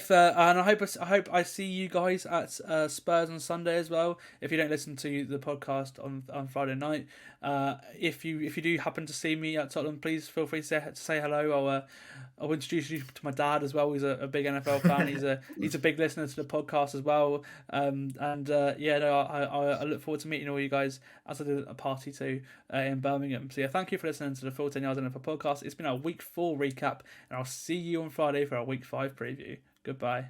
hope I see you guys at Spurs on Sunday as well. If you don't listen to the podcast on Friday night, if you do happen to see me at Tottenham, please feel free to say hello. I'll introduce you to my dad as well. He's a big NFL fan. He's a big listener to the podcast as well. I look forward to meeting all you guys as I do a party too in Birmingham. So thank you for listening to the Full 10 Yards NFL podcast. It's been our week 4 recap, and I'll see you on Friday for our week 5 preview. Goodbye.